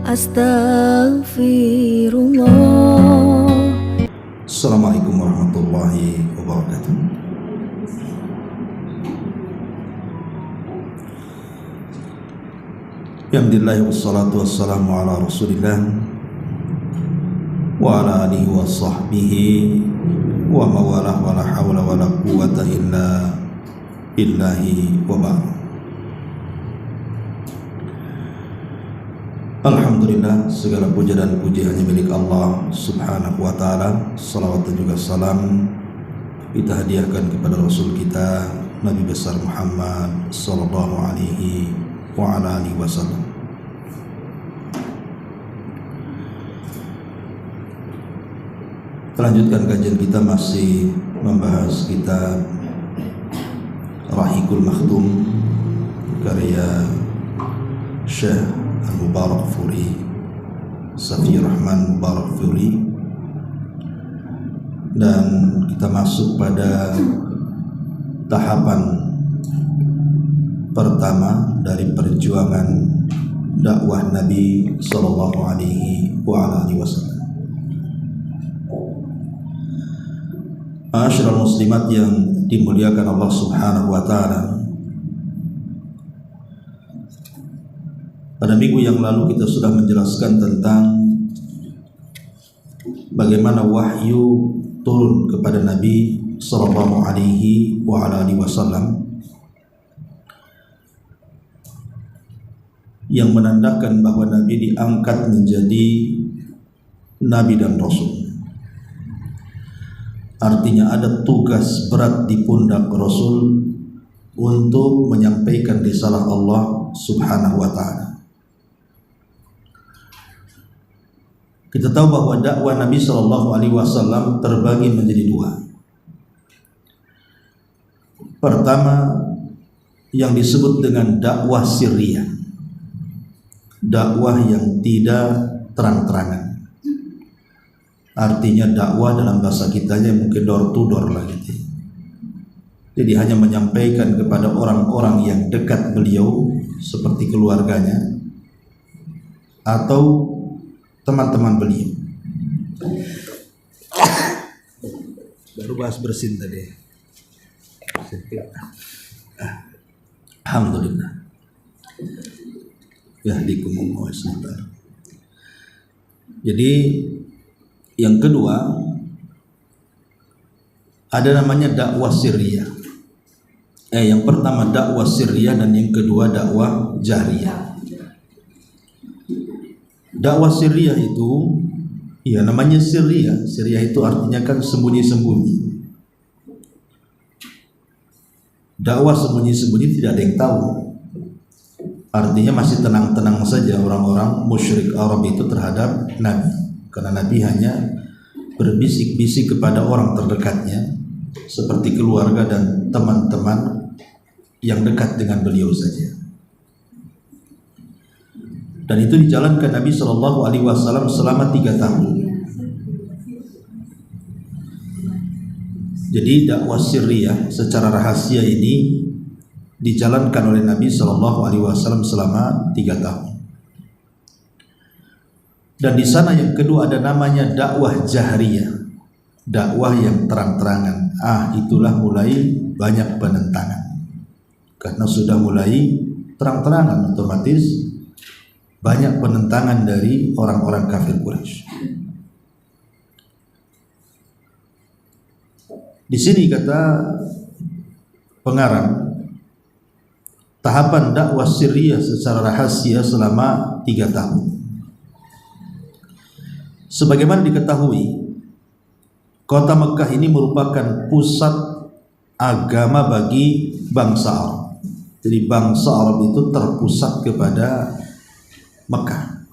Astaghfirullah. Assalamualaikum warahmatullahi wabarakatuh. Alhamdulillah wassalatu wassalamu ala rasulillah wa ala alihi wa sahbihi wa mawalah wa la hawla wa la quwwata illa billahi wa ba'd. Alhamdulillah, segala puja dan puji hanya milik Allah subhanahu wa ta'ala. Salawat dan juga salam kita hadiahkan kepada Rasul kita Nabi besar Muhammad sallallahu alaihi wa ala alihi wasallam. Lanjutkan kajian kita, masih membahas kitab Rahiqul Makhtum karya Syekh Al-Mubarakfuri, Safi Rahman Mubarakfuri, dan kita masuk pada tahapan pertama dari perjuangan dakwah Nabi sallallahu alaihi wasallam. Ma'asyiral muslimat yang dimuliakan Allah subhanahu wa ta'ala, pada minggu yang lalu kita sudah menjelaskan tentang bagaimana wahyu turun kepada Nabi sallallahu alaihi wasallam yang menandakan bahwa Nabi diangkat menjadi Nabi dan Rasul. Artinya ada tugas berat di pundak Rasul untuk menyampaikan risalah Allah subhanahu wa ta'ala. Kita tahu bahwa dakwah Nabi sallallahu alaihi wasallam terbagi menjadi dua. Pertama, yang disebut dengan dakwah sirriyah, dakwah yang tidak terang-terangan. Artinya dakwah dalam bahasa kitanya mungkin door to door lah gitu. Jadi hanya menyampaikan kepada orang-orang yang dekat beliau seperti keluarganya atau teman-teman beliau. Baru bahas bersin tadi. Alhamdulillah. Yahdikumullah sebentar. Jadi yang kedua ada namanya dakwah sirriyah. Yang pertama dakwah sirriyah dan yang kedua dakwah jahriyah. Dakwah sirriyah itu ya namanya sirriyah. Sirriyah itu artinya kan sembunyi-sembunyi. Dakwah sembunyi-sembunyi tidak ada yang tahu. Artinya masih tenang-tenang saja orang-orang musyrik Arab itu terhadap Nabi. Karena Nabi hanya berbisik-bisik kepada orang terdekatnya seperti keluarga dan teman-teman yang dekat dengan beliau saja. Dan itu dijalankan Nabi sallallahu alaihi wasallam selama 3 tahun. Jadi dakwah sirriyah secara rahasia ini dijalankan oleh Nabi sallallahu alaihi wasallam selama 3 tahun. Dan di sana yang kedua ada namanya dakwah jahriyah, dakwah yang terang-terangan. Itulah mulai banyak penentangan. Karena sudah mulai terang-terangan, otomatis banyak penentangan dari orang-orang kafir Quraisy. Di sini kata pengarang, tahapan dakwah sirriyah secara rahasia selama 3 tahun. Sebagaimana diketahui, kota Mekah ini merupakan pusat agama bagi bangsa Arab. Jadi bangsa Arab itu terpusat kepada Mekah.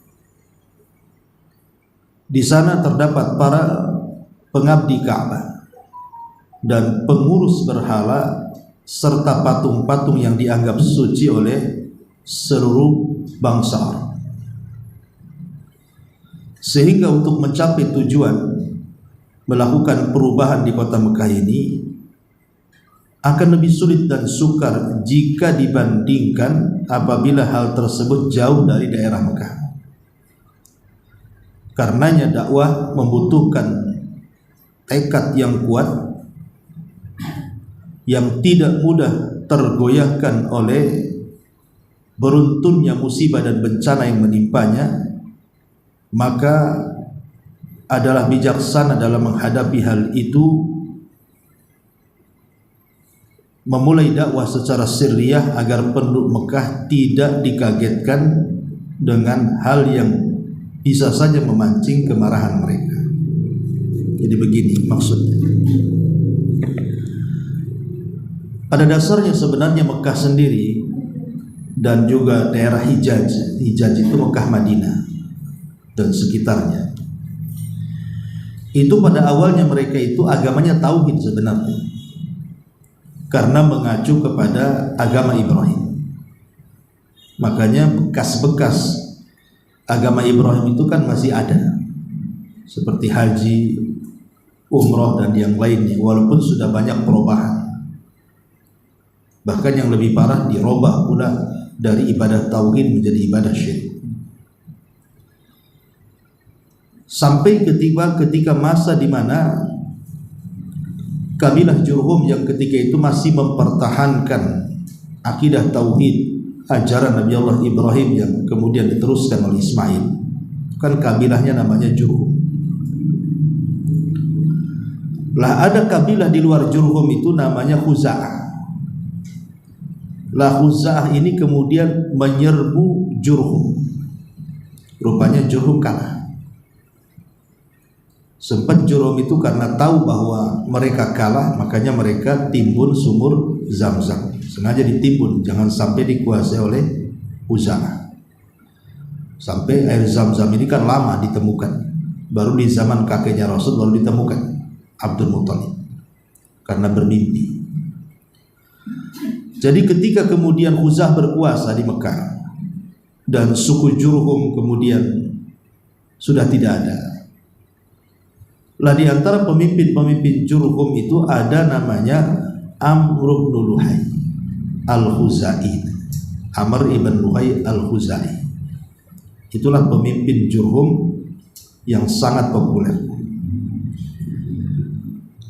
Di sana terdapat para pengabdi Ka'bah dan pengurus berhala serta patung-patung yang dianggap suci oleh seluruh bangsa Arab. Sehingga untuk mencapai tujuan melakukan perubahan di kota Mekah ini akan lebih sulit dan sukar jika dibandingkan apabila hal tersebut jauh dari daerah Mekah. Karenanya dakwah membutuhkan tekad yang kuat, yang tidak mudah tergoyahkan oleh beruntunnya musibah dan bencana yang menimpanya. Maka adalah bijaksana dalam menghadapi hal itu memulai dakwah secara sirriyah agar penduduk Mekah tidak dikagetkan dengan hal yang bisa saja memancing kemarahan mereka. Jadi begini maksudnya. Pada dasarnya sebenarnya Mekah sendiri dan juga daerah Hijaz itu Mekah Madinah dan sekitarnya, itu pada awalnya mereka itu agamanya tauhid sebenarnya, karena mengacu kepada agama Ibrahim. Makanya bekas-bekas agama Ibrahim itu kan masih ada, seperti haji, umroh dan yang lainnya, walaupun sudah banyak perubahan. Bahkan yang lebih parah dirubah pula dari ibadah tauhid menjadi ibadah syirik. Sampai ketika masa di mana kabilah Jurhum yang ketika itu masih mempertahankan akidah tauhid ajaran Nabi Allah Ibrahim yang kemudian diteruskan oleh Ismail, kan kabilahnya namanya Jurhum. Lah ada kabilah di luar Jurhum itu namanya Khuza'ah. Lah Khuza'ah ini kemudian menyerbu Jurhum. Rupanya Jurhum kalah. Sempat Jurhum itu karena tahu bahwa mereka kalah, makanya mereka timbun sumur Zam-Zam. Sengaja ditimbun, jangan sampai dikuasai oleh Khuza'ah. Sampai air Zam-Zam ini kan lama ditemukan, baru di zaman kakeknya Rasul baru ditemukan, Abdul Muthalib, karena bermimpi. Jadi ketika kemudian Khuza'ah berkuasa di Mekah dan suku Jurhum kemudian sudah tidak ada, lah di antara pemimpin-pemimpin Jurhum itu ada namanya Amr ibn Luhai al-Khuzai. Amr ibn Luhai al-Khuzai. Itulah pemimpin Jurhum yang sangat populer.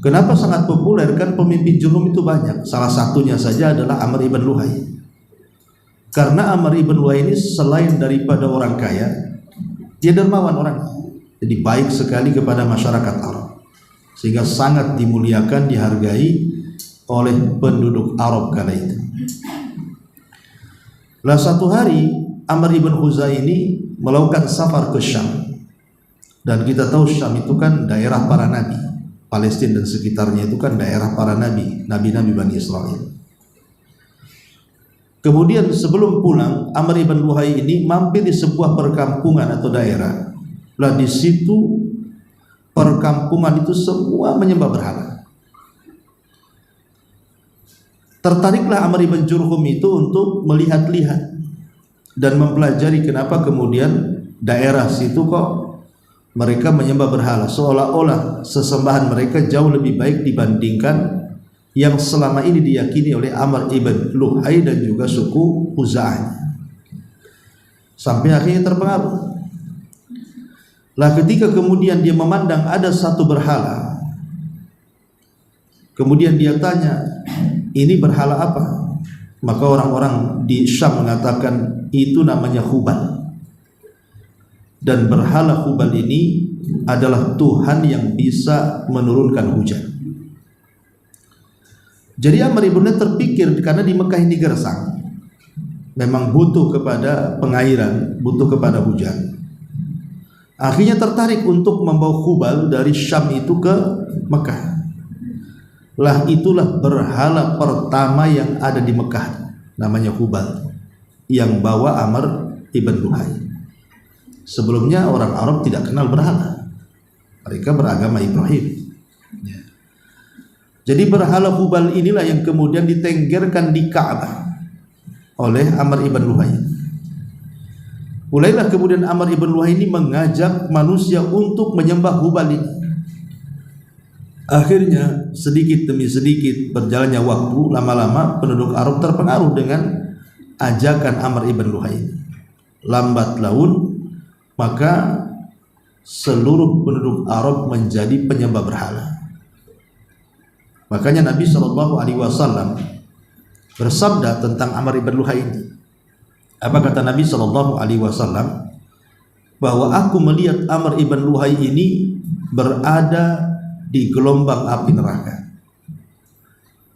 Kenapa sangat populer? Kan pemimpin Jurhum itu banyak. Salah satunya saja adalah Amr ibn Luhai. Karena Amr ibn Luhai ini selain daripada orang kaya, dia dermawan orangnya. Jadi baik sekali kepada masyarakat Arab, sehingga sangat dimuliakan, dihargai oleh penduduk Arab kala itu. Lah satu hari Amr ibn Khuzai ini melakukan safar ke Syam, dan kita tahu Syam itu kan daerah para nabi. Palestina dan sekitarnya itu kan daerah para nabi, nabi-nabi Bani Israel. Kemudian sebelum pulang, Amr ibn Luhai ini mampir di sebuah perkampungan atau daerah. Lah di situ perkampungan itu semua menyembah berhala. Tertariklah Amr ibn Jurhum itu untuk melihat-lihat dan mempelajari kenapa kemudian daerah situ kok mereka menyembah berhala, seolah-olah sesembahan mereka jauh lebih baik dibandingkan yang selama ini diyakini oleh Amr ibn Luhai dan juga suku Khuza'ah. Sampai akhirnya terpengaruh. Lah ketika kemudian dia memandang ada satu berhala, kemudian dia tanya, ini berhala apa? Maka orang-orang di Syam mengatakan itu namanya Hubal. Dan berhala Hubal ini adalah Tuhan yang bisa menurunkan hujan. Jadi Amr ibn Luhai terpikir, karena di Mekah ini gersang, memang butuh kepada pengairan, butuh kepada hujan. Akhirnya tertarik untuk membawa Hubal dari Syam itu ke Mekah. Lah itulah berhala pertama yang ada di Mekah, namanya Hubal, yang bawa Amr ibn Luhai. Sebelumnya orang Arab tidak kenal berhala, mereka beragama Ibrahim. Jadi berhala Hubal inilah yang kemudian ditenggerkan di Ka'bah oleh Amr ibn Luhai. Mulailah kemudian Amr ibn Luhai ini mengajak manusia untuk menyembah Hubal ini. Akhirnya sedikit demi sedikit berjalannya waktu, lama-lama penduduk Arab terpengaruh dengan ajakan Amr ibn Luhai. Lambat laun maka seluruh penduduk Arab menjadi penyembah berhala. Makanya Nabi SAW bersabda tentang Amr ibn Luhai ini. Apa kata Nabi SAW? Bahwa aku melihat Amr ibn Luhai ini berada di gelombang api neraka.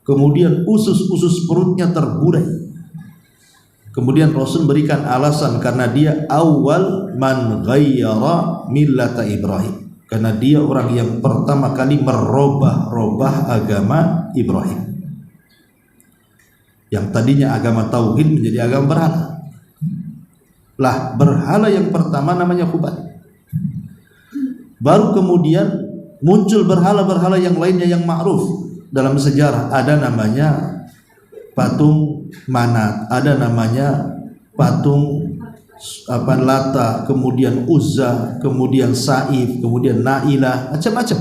Kemudian usus-usus perutnya terburai. Kemudian Rasul berikan alasan karena dia awal man ghayyara millata Ibrahim, karena dia orang yang pertama kali merubah agama Ibrahim, yang tadinya agama tauhid menjadi agama berhala. Lah, berhala yang pertama namanya Hubal. Baru kemudian muncul berhala-berhala yang lainnya yang ma'ruf dalam sejarah. Ada namanya patung Manat, ada namanya patung Lata, kemudian Uzza, kemudian Saif, kemudian Nailah, macam-macam.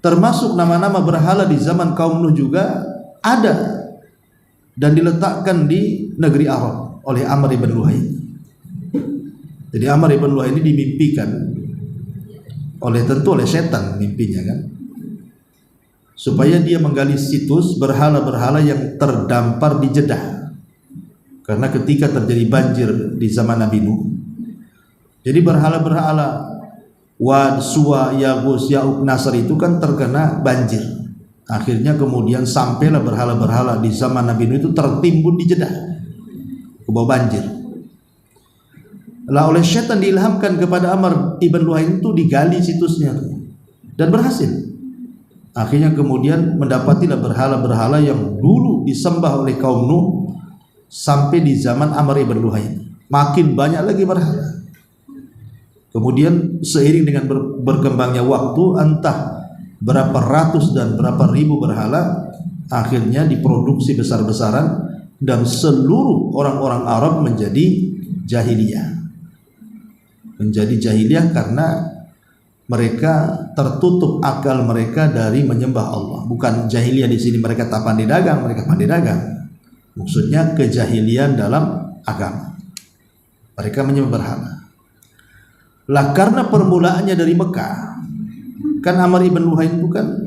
Termasuk nama-nama berhala di zaman kaum Nuh juga ada dan diletakkan di negeri Arab oleh Amr ibn Luhai. Jadi Amr ibn Luhai ini dimimpikan oleh setan, mimpinya kan, supaya dia menggali situs berhala-berhala yang terdampar di Jeddah. Karena ketika terjadi banjir di zaman Nabi Nuh, jadi berhala-berhala Wad, Suwa, Yagus, Ya'uq, Nasr itu kan terkena banjir. Akhirnya kemudian sampailah berhala-berhala di zaman Nabi Nuh itu tertimbun di Jeddah, ke bawah banjir. Lah oleh syaitan diilhamkan kepada Amr ibn Luhai itu digali situsnya dan berhasil. Akhirnya kemudian mendapatilah berhala-berhala yang dulu disembah oleh kaum Nuh sampai di zaman Amr ibn Luhai. Makin banyak lagi berhala. Kemudian seiring dengan berkembangnya waktu, entah berapa ratus dan berapa ribu berhala akhirnya diproduksi besar-besaran dan seluruh orang-orang Arab menjadi jahiliyah. Menjadi jahiliyah karena mereka tertutup akal mereka dari menyembah Allah. Bukan jahiliyah di sini mereka tak pandai dagang, mereka pandai dagang. Maksudnya kejahilian dalam agama. Mereka menyembah berhala. Lah karena permulaannya dari Mekah, kan Amr ibn Luhai itu kan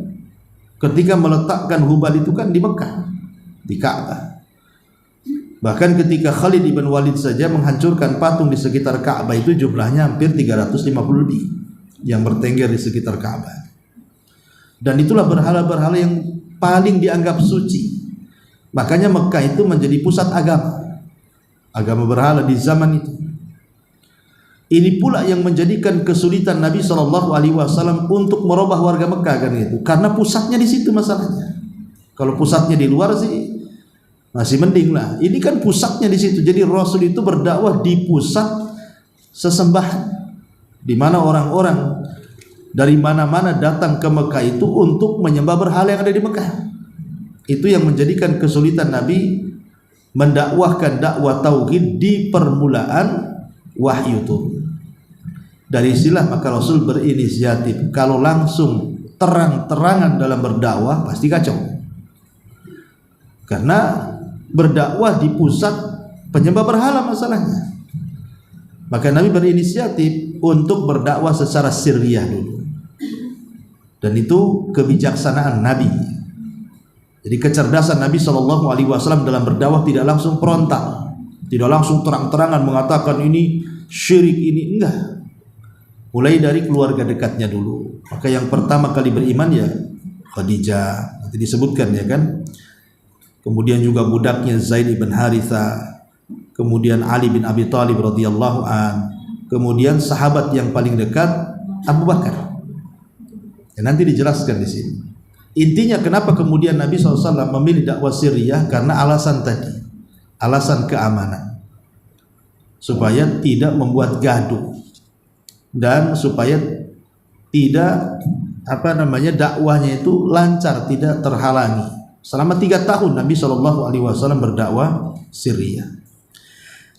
ketika meletakkan Hubal itu kan di Mekah, di Ka'bah. Bahkan ketika Khalid ibn Walid saja menghancurkan patung di sekitar Ka'bah itu jumlahnya hampir 350 lebih yang bertengger di sekitar Ka'bah. Dan itulah berhala-berhala yang paling dianggap suci. Makanya Mekah itu menjadi pusat agama berhala di zaman itu. Ini pula yang menjadikan kesulitan Nabi SAW untuk merubah warga Mekah kan itu, karena pusatnya di situ masalahnya. Kalau pusatnya di luar sih masih mending lah. Ini kan pusatnya di situ. Jadi Rasul itu berdakwah di pusat sesembahan, di mana orang-orang dari mana-mana datang ke Mekah itu untuk menyembah berhala yang ada di Mekah. Itu yang menjadikan kesulitan Nabi mendakwahkan dakwah tauhid di permulaan wahyu turun. Dari istilah maka Rasul berinisiatif. Kalau langsung terang-terangan dalam berdakwah pasti kacau. Karena berdakwah di pusat penyembah berhala masalahnya. Maka Nabi berinisiatif untuk berdakwah secara sirriyah dulu. Dan itu kebijaksanaan Nabi. Jadi kecerdasan Nabi SAW dalam berdakwah tidak langsung frontal, tidak langsung terang-terangan mengatakan ini syirik, ini enggak. Mulai dari keluarga dekatnya dulu. Maka yang pertama kali beriman ya Khadijah, nanti disebutkan ya kan. Kemudian juga budaknya Zaid bin Haritha, kemudian Ali bin Abi Thalib radhiyallahu an, kemudian sahabat yang paling dekat Abu Bakar. Ya, nanti dijelaskan di sini. Intinya kenapa kemudian Nabi SAW memilih dakwah sirriyah, karena alasan tadi, alasan keamanan, supaya tidak membuat gaduh dan supaya tidak dakwahnya itu lancar, tidak terhalangi. Selama 3 tahun Nabi SAW berdakwah sirriyah.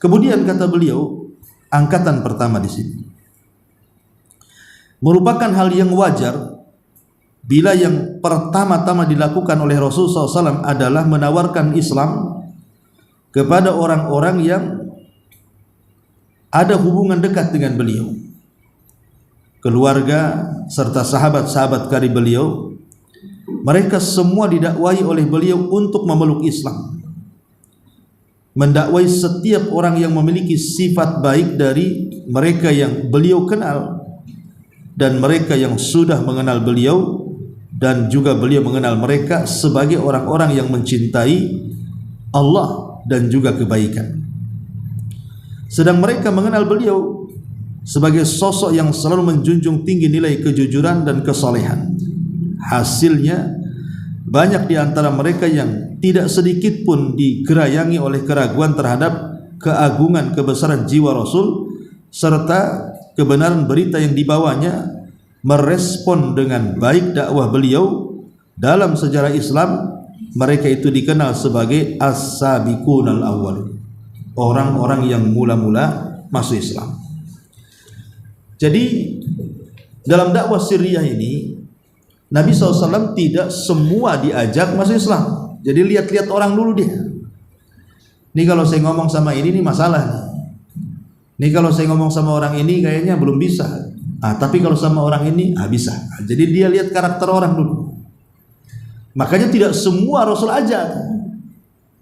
Kemudian kata beliau, angkatan pertama di sini merupakan hal yang wajar bila yang pertama-tama dilakukan oleh Rasulullah SAW adalah menawarkan Islam kepada orang-orang yang ada hubungan dekat dengan beliau, keluarga serta sahabat-sahabat karib beliau, mereka semua didakwai oleh beliau untuk memeluk Islam, mendakwai setiap orang yang memiliki sifat baik dari mereka yang beliau kenal dan mereka yang sudah mengenal beliau, dan juga beliau mengenal mereka sebagai orang-orang yang mencintai Allah dan juga kebaikan. Sedang mereka mengenal beliau sebagai sosok yang selalu menjunjung tinggi nilai kejujuran dan kesolehan. Hasilnya banyak di antara mereka yang tidak sedikit pun digerayangi oleh keraguan terhadap keagungan kebesaran jiwa Rasul serta kebenaran berita yang dibawanya, merespon dengan baik dakwah beliau. Dalam sejarah Islam, mereka itu dikenal sebagai as-sabiqunal awwalun, orang-orang yang mula-mula masuk Islam. Jadi dalam dakwah sirriyah ini, Nabi SAW tidak semua diajak masuk Islam. Jadi lihat-lihat orang dulu dia. Ini kalau saya ngomong sama ini masalah nih. Ini kalau saya ngomong sama orang ini kayaknya belum bisa. Tapi kalau sama orang ini bisa. Jadi dia lihat karakter orang dulu. Makanya tidak semua Rasul ajak.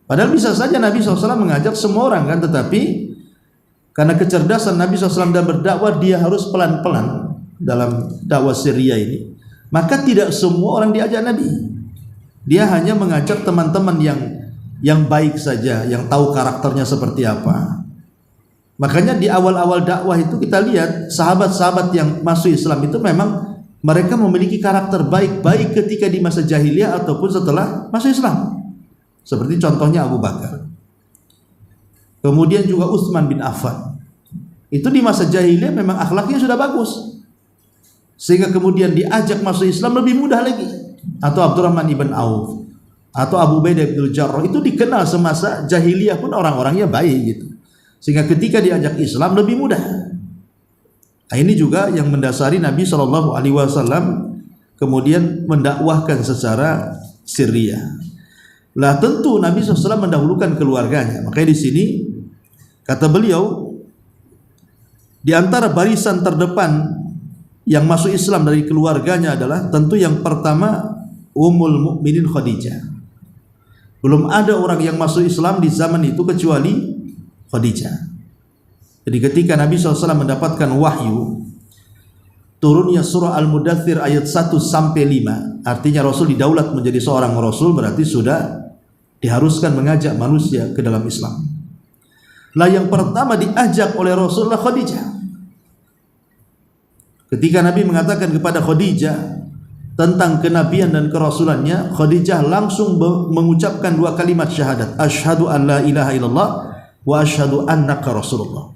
Padahal bisa saja Nabi SAW mengajak semua orang kan, tetapi karena kecerdasan Nabi SAW dalam berdakwah, dia harus pelan-pelan dalam dakwah sirriyah ini. Maka tidak semua orang diajak Nabi. Dia hanya mengajak teman-teman yang baik saja, yang tahu karakternya seperti apa. Makanya di awal-awal dakwah itu kita lihat sahabat-sahabat yang masuk Islam itu memang mereka memiliki karakter baik ketika di masa jahiliyah ataupun setelah masuk Islam. Seperti contohnya Abu Bakar. Kemudian juga Utsman bin Affan. Itu di masa jahiliyah memang akhlaknya sudah bagus, sehingga kemudian diajak masuk Islam lebih mudah lagi. Atau Abdurrahman ibn Auf atau Abu Ubaidah bin Jarrah, itu dikenal semasa jahiliyah pun orang-orangnya baik gitu, sehingga ketika diajak Islam lebih mudah. Nah, ini juga yang mendasari Nabi SAW kemudian mendakwahkan secara sirriyah. Lah tentu Nabi SAW mendahulukan keluarganya. Makanya di sini kata beliau, di antara barisan terdepan yang masuk Islam dari keluarganya adalah tentu yang pertama Ummul Mukminin Khadijah. Belum ada orang yang masuk Islam di zaman itu kecuali Khadijah. Jadi ketika Nabi SAW mendapatkan wahyu turunnya surah Al-Mudaththir ayat 1 sampai 5, artinya Rasul didaulat menjadi seorang Rasul, berarti sudah diharuskan mengajak manusia ke dalam Islam. Lah yang pertama diajak oleh Rasulullah Khadijah. Ketika Nabi mengatakan kepada Khadijah tentang kenabian dan kerasulannya, Khadijah langsung mengucapkan dua kalimat syahadat, asyhadu an la ilaha illallah wa asyhadu annaka rasulullah.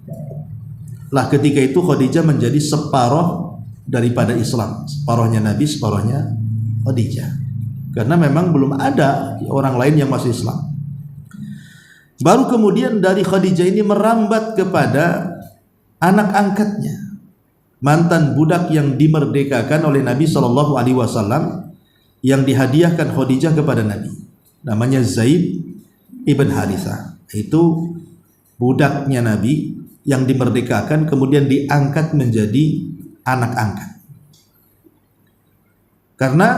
Lah ketika itu Khadijah menjadi separuh daripada Islam, separuhnya Nabi, separuhnya Khadijah. Karena memang belum ada orang lain yang masuk Islam. Baru kemudian dari Khadijah ini merambat kepada anak angkatnya, mantan budak yang dimerdekakan oleh Nabi SAW, yang dihadiahkan Khadijah kepada Nabi. Namanya Zaid ibn Harithah. Itu budaknya Nabi yang dimerdekakan kemudian diangkat menjadi anak angkat. Karena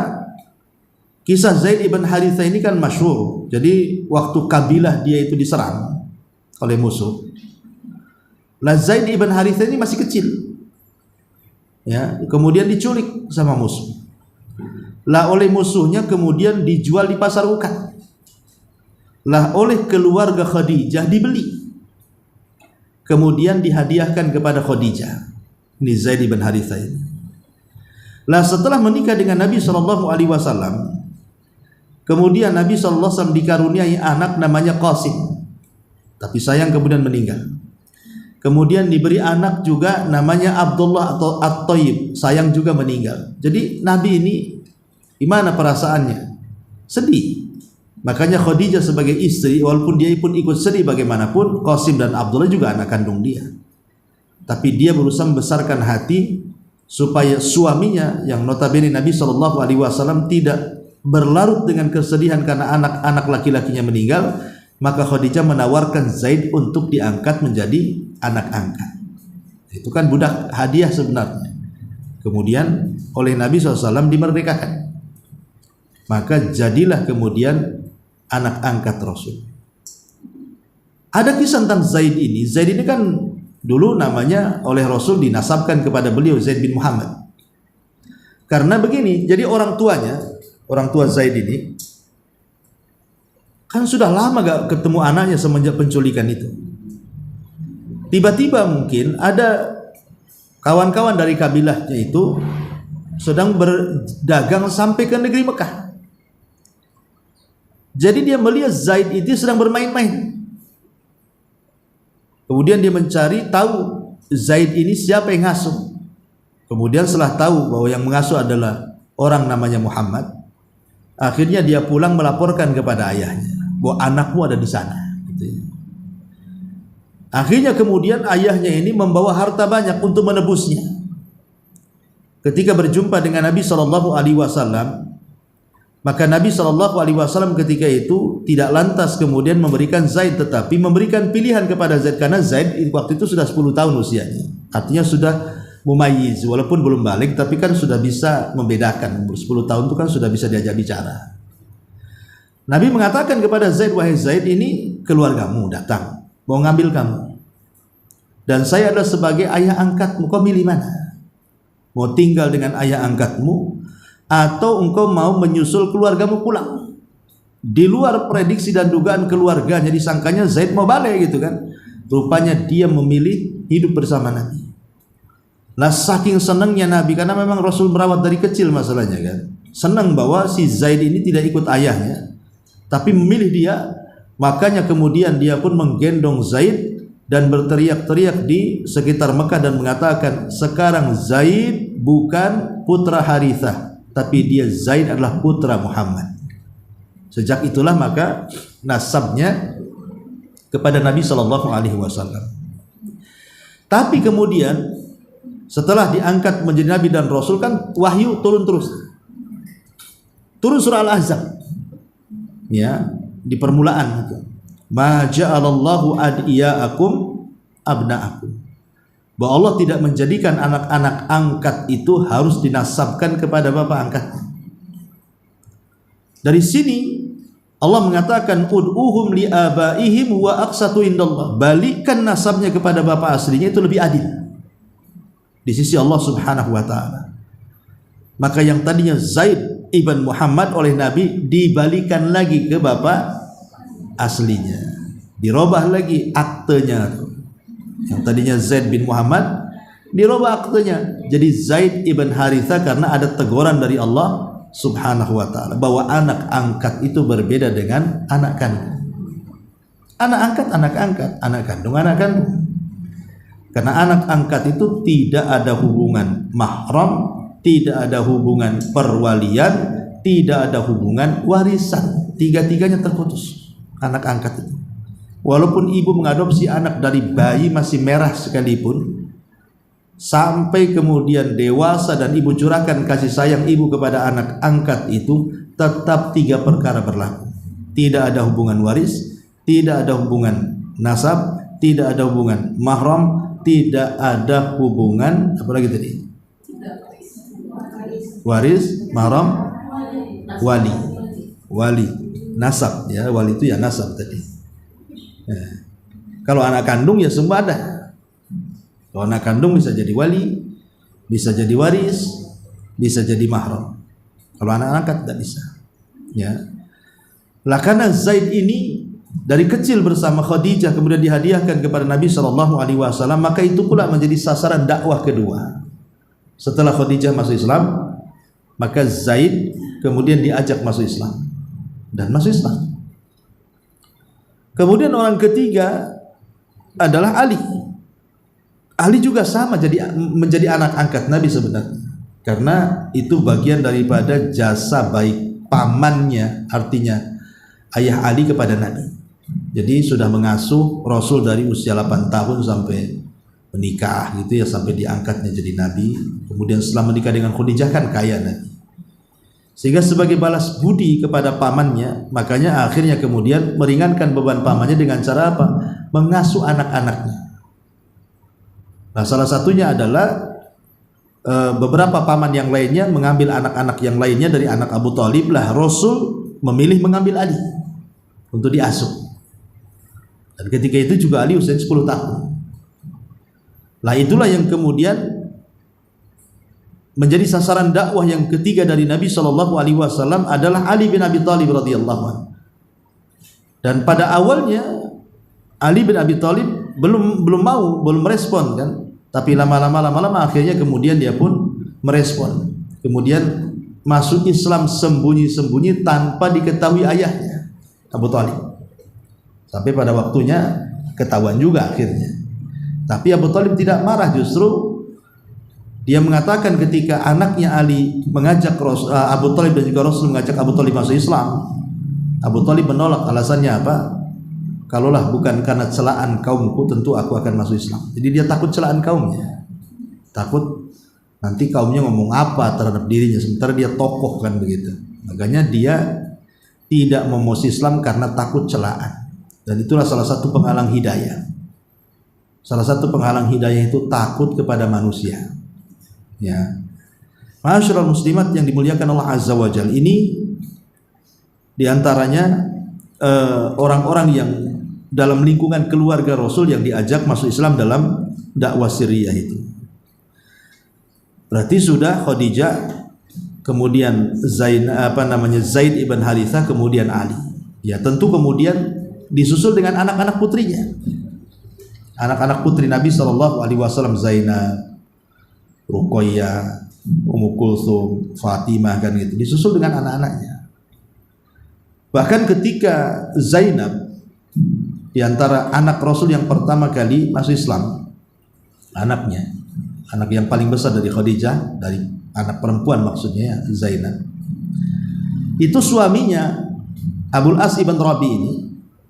kisah Zaid ibn Harithah ini kan masyhur. Jadi waktu kabilah dia itu diserang oleh musuh, lah Zaid ibn Harithah ini masih kecil, ya, kemudian diculik sama musuh. Lah oleh musuhnya kemudian dijual di pasar ukat. Lah oleh keluarga Khadijah dibeli, kemudian dihadiahkan kepada Khadijah. Ini Zaid ibn Harithah ini. Lah setelah menikah dengan Nabi SAW, kemudian Nabi SAW dikaruniai anak namanya Qasim, tapi sayang kemudian meninggal. Kemudian diberi anak juga namanya Abdullah atau At-Thayyib, sayang juga meninggal. Jadi Nabi ini gimana perasaannya? Sedih. Makanya Khadijah sebagai istri, walaupun dia pun ikut sedih bagaimanapun, Qasim dan Abdullah juga anak kandung dia. Tapi dia berusaha membesarkan hati supaya suaminya yang notabene Nabi SAW tidak berlarut dengan kesedihan karena anak-anak laki-lakinya meninggal. Maka Khadijah menawarkan Zaid untuk diangkat menjadi anak angkat. Itu kan budak hadiah sebenarnya. Kemudian oleh Nabi SAW dimerdekakan. Maka jadilah kemudian anak angkat Rasul. Ada kisah tentang Zaid ini. Zaid ini kan dulu namanya oleh Rasul dinasabkan kepada beliau, Zaid bin Muhammad. Karena begini, jadi orang tua Zaid ini kan sudah lama gak ketemu anaknya semenjak penculikan itu. Tiba-tiba mungkin ada kawan-kawan dari kabilahnya itu sedang berdagang sampai ke negeri Mekah. Jadi dia melihat Zaid itu sedang bermain-main. Kemudian dia mencari tahu Zaid ini siapa yang ngasuh. Kemudian setelah tahu bahwa yang mengasuh adalah orang namanya Muhammad, akhirnya dia pulang melaporkan kepada ayahnya bahwa anakmu ada di sana. Akhirnya kemudian ayahnya ini membawa harta banyak untuk menebusnya. Ketika berjumpa dengan Nabi SAW, maka Nabi SAW ketika itu tidak lantas kemudian memberikan Zaid, tetapi memberikan pilihan kepada Zaid, karena Zaid waktu itu sudah 10 tahun usianya. Artinya sudah mumayyiz, walaupun belum balik, tapi kan sudah bisa membedakan. Umur 10 tahun itu kan sudah bisa diajak bicara. Nabi mengatakan kepada Zaid, wahai Zaid, ini keluargamu datang mau ngambil kamu, dan saya adalah sebagai ayah angkatmu. Kau milih mana? Mau tinggal dengan ayah angkatmu atau engkau mau menyusul keluargamu pulang? Di luar prediksi dan dugaan keluarganya, disangkanya Zaid mau balik gitu kan. Rupanya dia memilih hidup bersama Nabi. Nah, saking senangnya Nabi, karena memang Rasul merawat dari kecil masalahnya kan. Senang bahwa si Zaid ini tidak ikut ayahnya, tapi memilih dia. Makanya kemudian dia pun menggendong Zaid dan berteriak-teriak di sekitar Mekah dan mengatakan, sekarang Zaid bukan putra Harithah, tapi dia Zaid adalah putra Muhammad. Sejak itulah maka nasabnya kepada Nabi SAW. Tapi kemudian setelah diangkat menjadi Nabi dan Rasul kan wahyu turun terus. Turun surah Al-Ahzab. Ya, di permulaan itu. Ma ja'alallahu adiyaakum abna'akum. Bahwa Allah tidak menjadikan anak-anak angkat itu harus dinasabkan kepada bapak angkatnya. Dari sini Allah mengatakan ud'uhum li abaihim wa aqsatu indallah. Balikkan nasabnya kepada bapak aslinya, itu lebih adil di sisi Allah Subhanahu wa taala. Maka yang tadinya Zaid ibn Muhammad oleh Nabi dibalikan lagi ke bapak aslinya, dirubah lagi aktenya. Yang tadinya Zaid bin Muhammad dirubah aktenya jadi Zaid ibn Harithah, karena ada teguran dari Allah Subhanahu wa taala bahwa anak angkat itu berbeda dengan anak kandung. Anak angkat, anak angkat, anak kandung, anak kandung. Karena anak angkat itu tidak ada hubungan mahram, tidak ada hubungan perwalian, tidak ada hubungan warisan. Tiga-tiganya terputus. Anak angkat itu. Walaupun ibu mengadopsi anak dari bayi masih merah sekalipun, sampai kemudian dewasa dan ibu curahkan kasih sayang ibu kepada anak angkat itu, tetap 3 perkara berlaku. Tidak ada hubungan waris, tidak ada hubungan nasab, tidak ada hubungan mahram, tidak ada hubungan apa lagi tadi? Waris, mahram, wali, nasab ya, wali itu ya nasab tadi. Ya. Kalau anak kandung ya semua ada. Kalau anak kandung bisa jadi wali, bisa jadi waris, bisa jadi mahram. Kalau anak angkat tidak bisa. Ya. Lah karena Zaid ini dari kecil bersama Khadijah kemudian dihadiahkan kepada Nabi SAW, maka itu pula menjadi sasaran dakwah kedua. Setelah Khadijah masuk Islam, maka Zaid kemudian diajak masuk Islam dan masuk Islam. Kemudian orang ketiga adalah Ali. Ali juga sama menjadi anak angkat Nabi sebenarnya, karena itu bagian daripada jasa baik pamannya, artinya ayah Ali kepada Nabi. Jadi sudah mengasuh Rasul dari usia 8 tahun sampai menikah gitu ya, sampai diangkatnya jadi Nabi. Kemudian setelah menikah dengan Khadijah kan kaya Nabi. Sehingga sebagai balas budi kepada pamannya, makanya akhirnya kemudian meringankan beban pamannya dengan cara apa? Mengasuh anak-anaknya. Nah, salah satunya adalah beberapa paman yang lainnya mengambil anak-anak yang lainnya dari anak Abu Thalib, lah Rasul memilih mengambil Ali untuk diasuh. Dan ketika itu juga Ali usia 10 tahun. Lah itulah yang kemudian menjadi sasaran dakwah yang ketiga dari Nabi SAW adalah Ali bin Abi Thalib radhiyallahu anhu. Dan pada awalnya Ali bin Abi Thalib belum merespon kan. Tapi lama-lama akhirnya kemudian dia pun merespon. Kemudian masuk Islam sembunyi-sembunyi tanpa diketahui ayahnya, Abu Thalib. Sampai pada waktunya ketahuan juga akhirnya. Tapi Abu Thalib tidak marah, justru dia mengatakan ketika anaknya Ali mengajak Abu Thalib dan juga Rasul mengajak Abu Thalib masuk Islam, Abu Thalib menolak. Alasannya apa? Kalaulah bukan karena celaan kaumku, tentu aku akan masuk Islam. Jadi dia takut celaan kaumnya, takut nanti kaumnya ngomong apa terhadap dirinya, sementara dia tokoh kan begitu. Makanya dia tidak mau masuk Islam karena takut celaan. Dan itulah salah satu penghalang hidayah. Salah satu penghalang hidayah itu takut kepada manusia. Ya, Ma'asyiral muslimat yang dimuliakan Allah Azza wa Jalla, ini diantaranya orang-orang yang dalam lingkungan keluarga Rasul yang diajak masuk Islam dalam dakwah sirriyah itu. Berarti sudah Khadijah, kemudian Zaid ibn Harithah, kemudian Ali. Ya, tentu kemudian disusul dengan anak-anak putrinya. Anak-anak putri Nabi SAW, Zainab, Ruqayyah, Ummu Kulthum, Fatimah kan gitu. Disusul dengan anak-anaknya. Bahkan ketika Zainab di antara anak Rasul yang pertama kali masuk Islam, anaknya, anak yang paling besar dari Khadijah, dari anak perempuan maksudnya Zainab, itu suaminya Abul As ibn Rabi ini,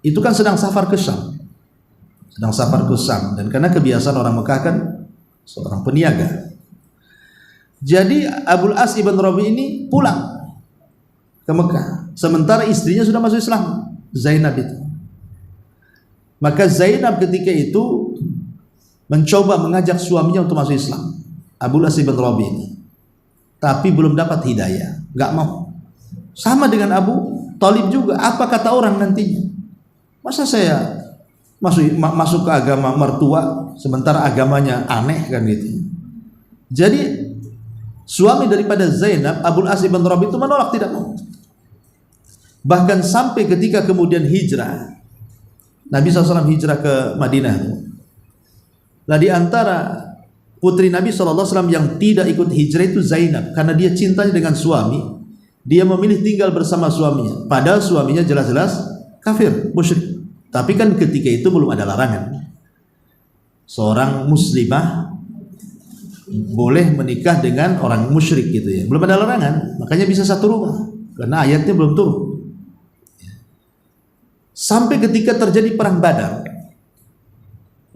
itu kan sedang safar ke Syam, dan karena kebiasaan orang Mekah kan seorang peniaga, jadi Abul As ibn Rabi ini pulang ke Mekah, sementara istrinya sudah masuk Islam, Zainab itu. Maka Zainab ketika itu mencoba mengajak suaminya untuk masuk Islam, Abul As ibn Rabi ini, tapi belum dapat hidayah, nggak mau. Sama dengan Abu Thalib juga, apa kata orang nantinya? Masa saya masuk ke agama mertua sementara agamanya aneh kan gitu. Jadi suami daripada Zainab, Abul As ibn Rabi itu menolak, tidak mau. Bahkan sampai ketika kemudian hijrah, Nabi SAW hijrah ke Madinah. Nah, di antara putri Nabi SAW yang tidak ikut hijrah itu Zainab, karena dia cintanya dengan suami, dia memilih tinggal bersama suaminya. Padahal suaminya jelas-jelas kafir, musyrik. Tapi kan ketika itu belum ada larangan. Seorang muslimah boleh menikah dengan orang musyrik gitu ya. Belum ada larangan, makanya bisa satu rumah. Karena ayatnya belum turun. Sampai ketika terjadi perang Badar,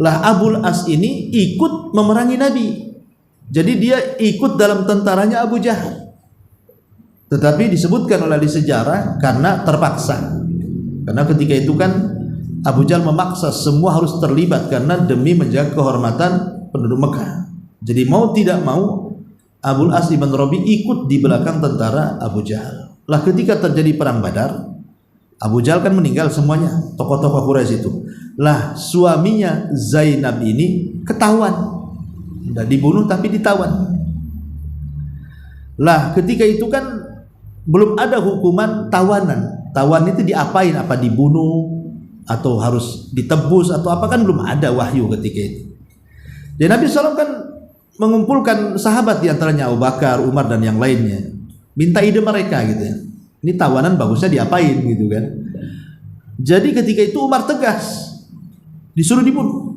lah Abul As ini ikut memerangi Nabi. Jadi dia ikut dalam tentaranya Abu Jahal. Tetapi disebutkan oleh di sejarah karena terpaksa. Karena ketika itu kan Abu Jahal memaksa semua harus terlibat karena demi menjaga kehormatan penduduk Mekah. Jadi mau tidak mau Abul As ibn Rabi ikut di belakang tentara Abu Jahal. Lah ketika terjadi perang Badar, Abu Jahal kan meninggal semuanya, tokoh-tokoh Quraisy itu. Lah suaminya Zainab ini ketahuan, tidak dibunuh tapi ditawan. Lah ketika itu kan belum ada hukuman tawanan. Tawan itu diapain? Apa dibunuh atau harus ditebus atau apa, kan belum ada wahyu ketika itu. Dan Nabi SAW kan mengumpulkan sahabat, diantaranya Abu Bakar, Umar dan yang lainnya, minta ide mereka gitu ya. Ini tawanan bagusnya diapain gitu kan. Jadi ketika itu Umar tegas, disuruh dibunuh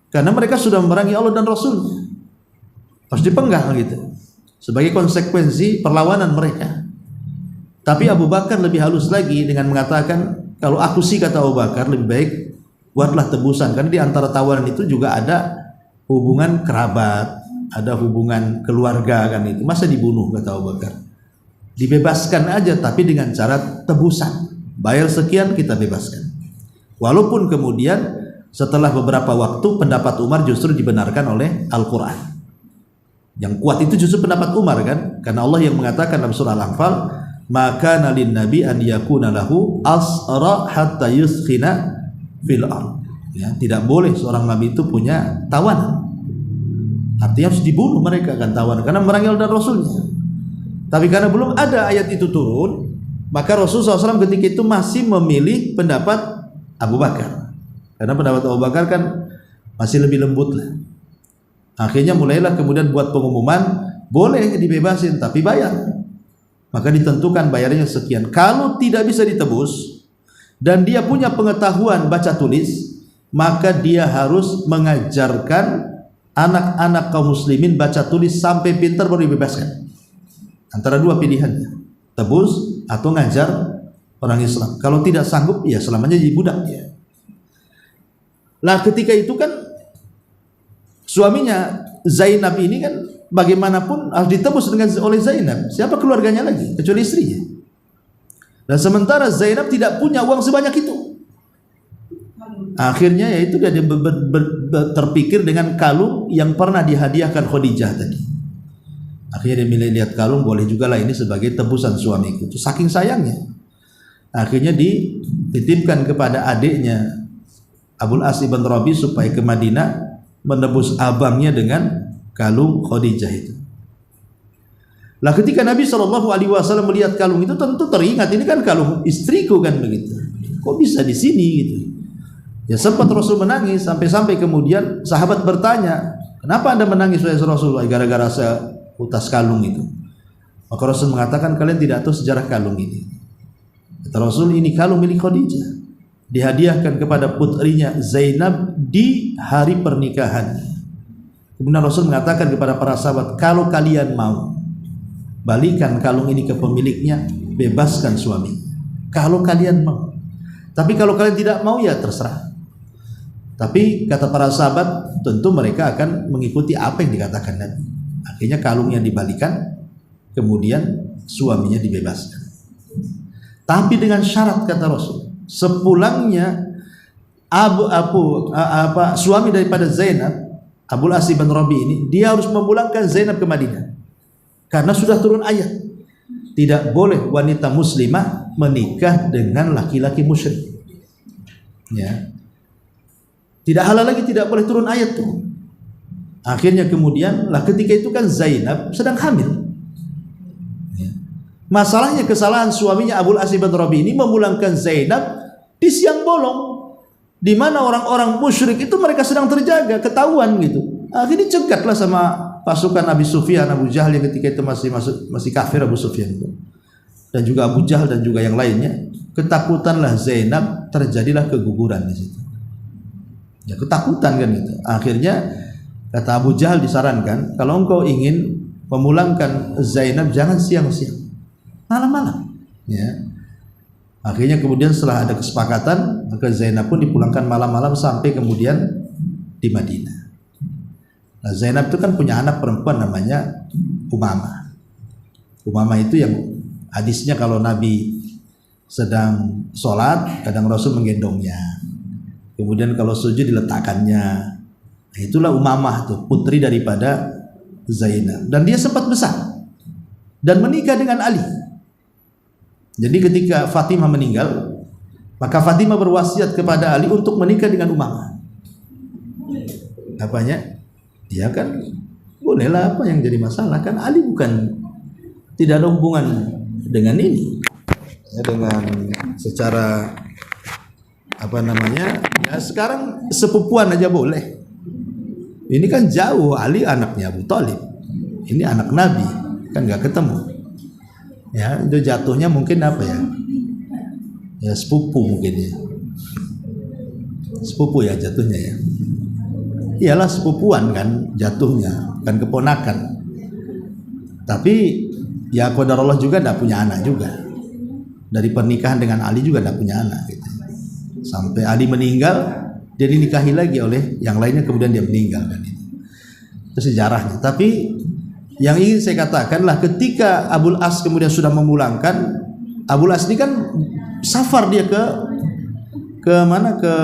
karena mereka sudah memerangi Allah dan Rasulnya, harus dipenggal gitu sebagai konsekuensi perlawanan mereka. Tapi Abu Bakar lebih halus lagi dengan mengatakan, kalau aku sih, kata Abu Bakar, lebih baik buatlah tebusan, karena di antara tawanan itu juga ada hubungan kerabat, ada hubungan keluarga kan itu, masa dibunuh, kata Abu Bakar. Dibebaskan aja tapi dengan cara tebusan, bayar sekian kita bebaskan. Walaupun kemudian setelah beberapa waktu pendapat Umar justru dibenarkan oleh Al-Quran. Yang kuat itu justru pendapat Umar kan, karena Allah yang mengatakan dalam surah Al-Anfal, maka nalin nabi an yakuna lahu asra hatta yuskhina fil ard. Ya, tidak boleh seorang nabi itu punya tawanan. Artinya harus dibunuh mereka kan tawanan karena meranggil dan Rasulnya. Tapi karena belum ada ayat itu turun, maka Rasulullah SAW ketika itu masih memilih pendapat Abu Bakar. Karena pendapat Abu Bakar kan masih lebih lembut lah. Akhirnya mulailah kemudian buat pengumuman, boleh dibebasin tapi bayar. Maka ditentukan bayarnya sekian. Kalau tidak bisa ditebus dan dia punya pengetahuan baca tulis, maka dia harus mengajarkan anak-anak kaum muslimin baca tulis sampai pintar baru dibebaskan. Antara dua pilihannya, tebus atau ngajar orang Islam. Kalau tidak sanggup, ya selamanya jadi budak ya. Nah ketika itu kan suaminya Zainab ini kan bagaimanapun harus ditebus oleh Zainab. Siapa keluarganya lagi kecuali istrinya. Dan sementara Zainab tidak punya uang sebanyak itu. Akhirnya yaitu dia terpikir dengan kalung yang pernah dihadiahkan Khadijah tadi. Akhirnya dia milih lihat kalung, boleh juga lah ini sebagai tebusan suamiku. Itu saking sayangnya. Akhirnya dititipkan kepada adiknya Abul As ibn Rabi supaya ke Madinah menebus abangnya dengan kalung Khadijah itu. Lah ketika Nabi SAW melihat kalung itu tentu teringat, ini kan kalung istriku kan begitu. Kok bisa di sini gitu. Ya sempat Rasul menangis sampai kemudian sahabat bertanya, kenapa Anda menangis wahai Rasulullah? Gara-gara saya utas kalung itu. Maka Rasul mengatakan, kalian tidak tahu sejarah kalung ini. Kata Rasul, ini kalung milik Khadijah, dihadiahkan kepada putrinya Zainab di hari pernikahan. Kemudian Rasul mengatakan kepada para sahabat, kalau kalian mau, balikan kalung ini ke pemiliknya, bebaskan suami. Kalau kalian mau. Tapi kalau kalian tidak mau, ya terserah. Tapi kata para sahabat, tentu mereka akan mengikuti apa yang dikatakan Nabi. Akhirnya kalungnya dibalikan, kemudian suaminya dibebaskan. Tapi dengan syarat kata Rasul, sepulangnya suami daripada Zainab, Abul As bin Rabi ini, dia harus memulangkan Zainab ke Madinah. Karena sudah turun ayat, tidak boleh wanita muslimah menikah dengan laki-laki musyrik. Ya. Tidak halal lagi, tidak boleh turun ayat tuh. Akhirnya kemudian lah ketika itu kan Zainab sedang hamil. Ya. Masalahnya kesalahan suaminya Abul As bin Rabi ini memulangkan Zainab di siang bolong, di mana orang-orang musyrik itu mereka sedang terjaga, ketahuan gitu. Akhirnya cegatlah sama pasukan Abi Sufyan, Abu Jahal yang ketika itu masih kafir Abu Sufyan itu. Dan juga Abu Jahal dan juga yang lainnya. Ketakutanlah Zainab, terjadilah keguguran di situ. Ya ketakutan kan itu. Akhirnya kata Abu Jahal disarankan, kalau engkau ingin memulangkan Zainab jangan siang-siang, malam-malam. Ya. Akhirnya kemudian setelah ada kesepakatan, maka Zainab pun dipulangkan malam-malam sampai kemudian di Madinah. Nah, Zainab itu kan punya anak perempuan namanya Umamah. Umamah itu yang hadisnya kalau Nabi sedang sholat, kadang Rasul menggendongnya. Kemudian kalau sujud diletakkannya. Nah, itulah Umamah tuh, putri daripada Zainab. Dan dia sempat besar dan menikah dengan Ali. Jadi ketika Fatimah meninggal, maka Fatimah berwasiat kepada Ali untuk menikah dengan Umamah. Apanya? Ya kan bolehlah, apa yang jadi masalah, kan Ali bukan, tidak ada hubungan dengan ini ya, dengan secara apa namanya ya, sekarang sepupuan aja boleh. Ini kan jauh, Ali anaknya Abu Thalib, ini anak Nabi, kan nggak ketemu ya, itu jatuhnya mungkin apa ya, ya sepupu mungkin ya, sepupu ya jatuhnya ya. Iyalah sepupuan kan jatuhnya, kan keponakan. Tapi ya qadarullah juga tidak punya anak juga. Dari pernikahan dengan Ali juga tidak punya anak gitu. Sampai Ali meninggal, dia dinikahi lagi oleh yang lainnya, kemudian dia meninggal kan itu. Itu sejarahnya. Tapi yang ingin saya katakanlah ketika Abul As kemudian sudah memulangkan, Abul As ini kan safar dia ke mana, ke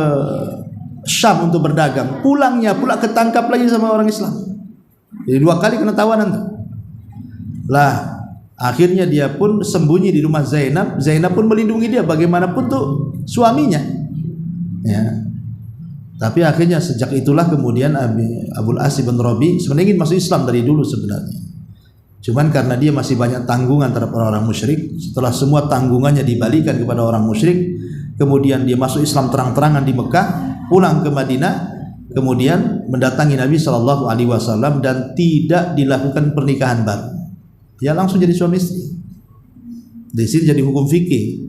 Syam untuk berdagang. Pulangnya pula ketangkap lagi sama orang Islam. Jadi 2 kali kena tawanan tuh. Lah akhirnya dia pun sembunyi di rumah Zainab. Zainab pun melindungi dia bagaimanapun tuh suaminya. Ya. Tapi akhirnya sejak itulah kemudian Abul As bin Rabi sebenarnya ingin masuk Islam dari dulu sebenarnya. Cuman karena dia masih banyak tanggungan terhadap orang-orang musyrik, setelah semua tanggungannya dibalikan kepada orang musyrik, kemudian dia masuk Islam terang-terangan di Mekah, pulang ke Madinah, kemudian mendatangi Nabi SAW dan tidak dilakukan pernikahan baru. Dia langsung jadi suami istri. Di sini jadi hukum fikih.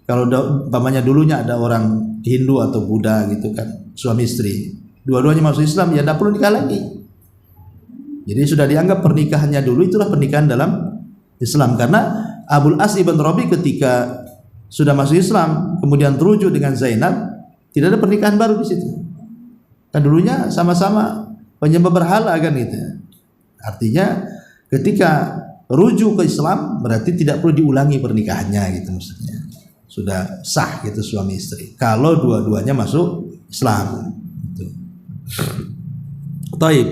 Kalau umpamanya dulunya ada orang Hindu atau Buddha gitu kan, suami istri, dua-duanya masuk Islam, ya tidak perlu nikah lagi. Jadi sudah dianggap pernikahannya dulu itulah pernikahan dalam Islam. Karena Abul As bin Rabi ketika sudah masuk Islam, kemudian terujuk dengan Zainab, tidak ada pernikahan baru di situ. Kan dulunya sama-sama penyembah berhala kan gitu. Artinya ketika rujuk ke Islam berarti tidak perlu diulangi pernikahannya gitu maksudnya. Sudah sah gitu suami istri. Kalau dua-duanya masuk Islam. Gitu. Taib.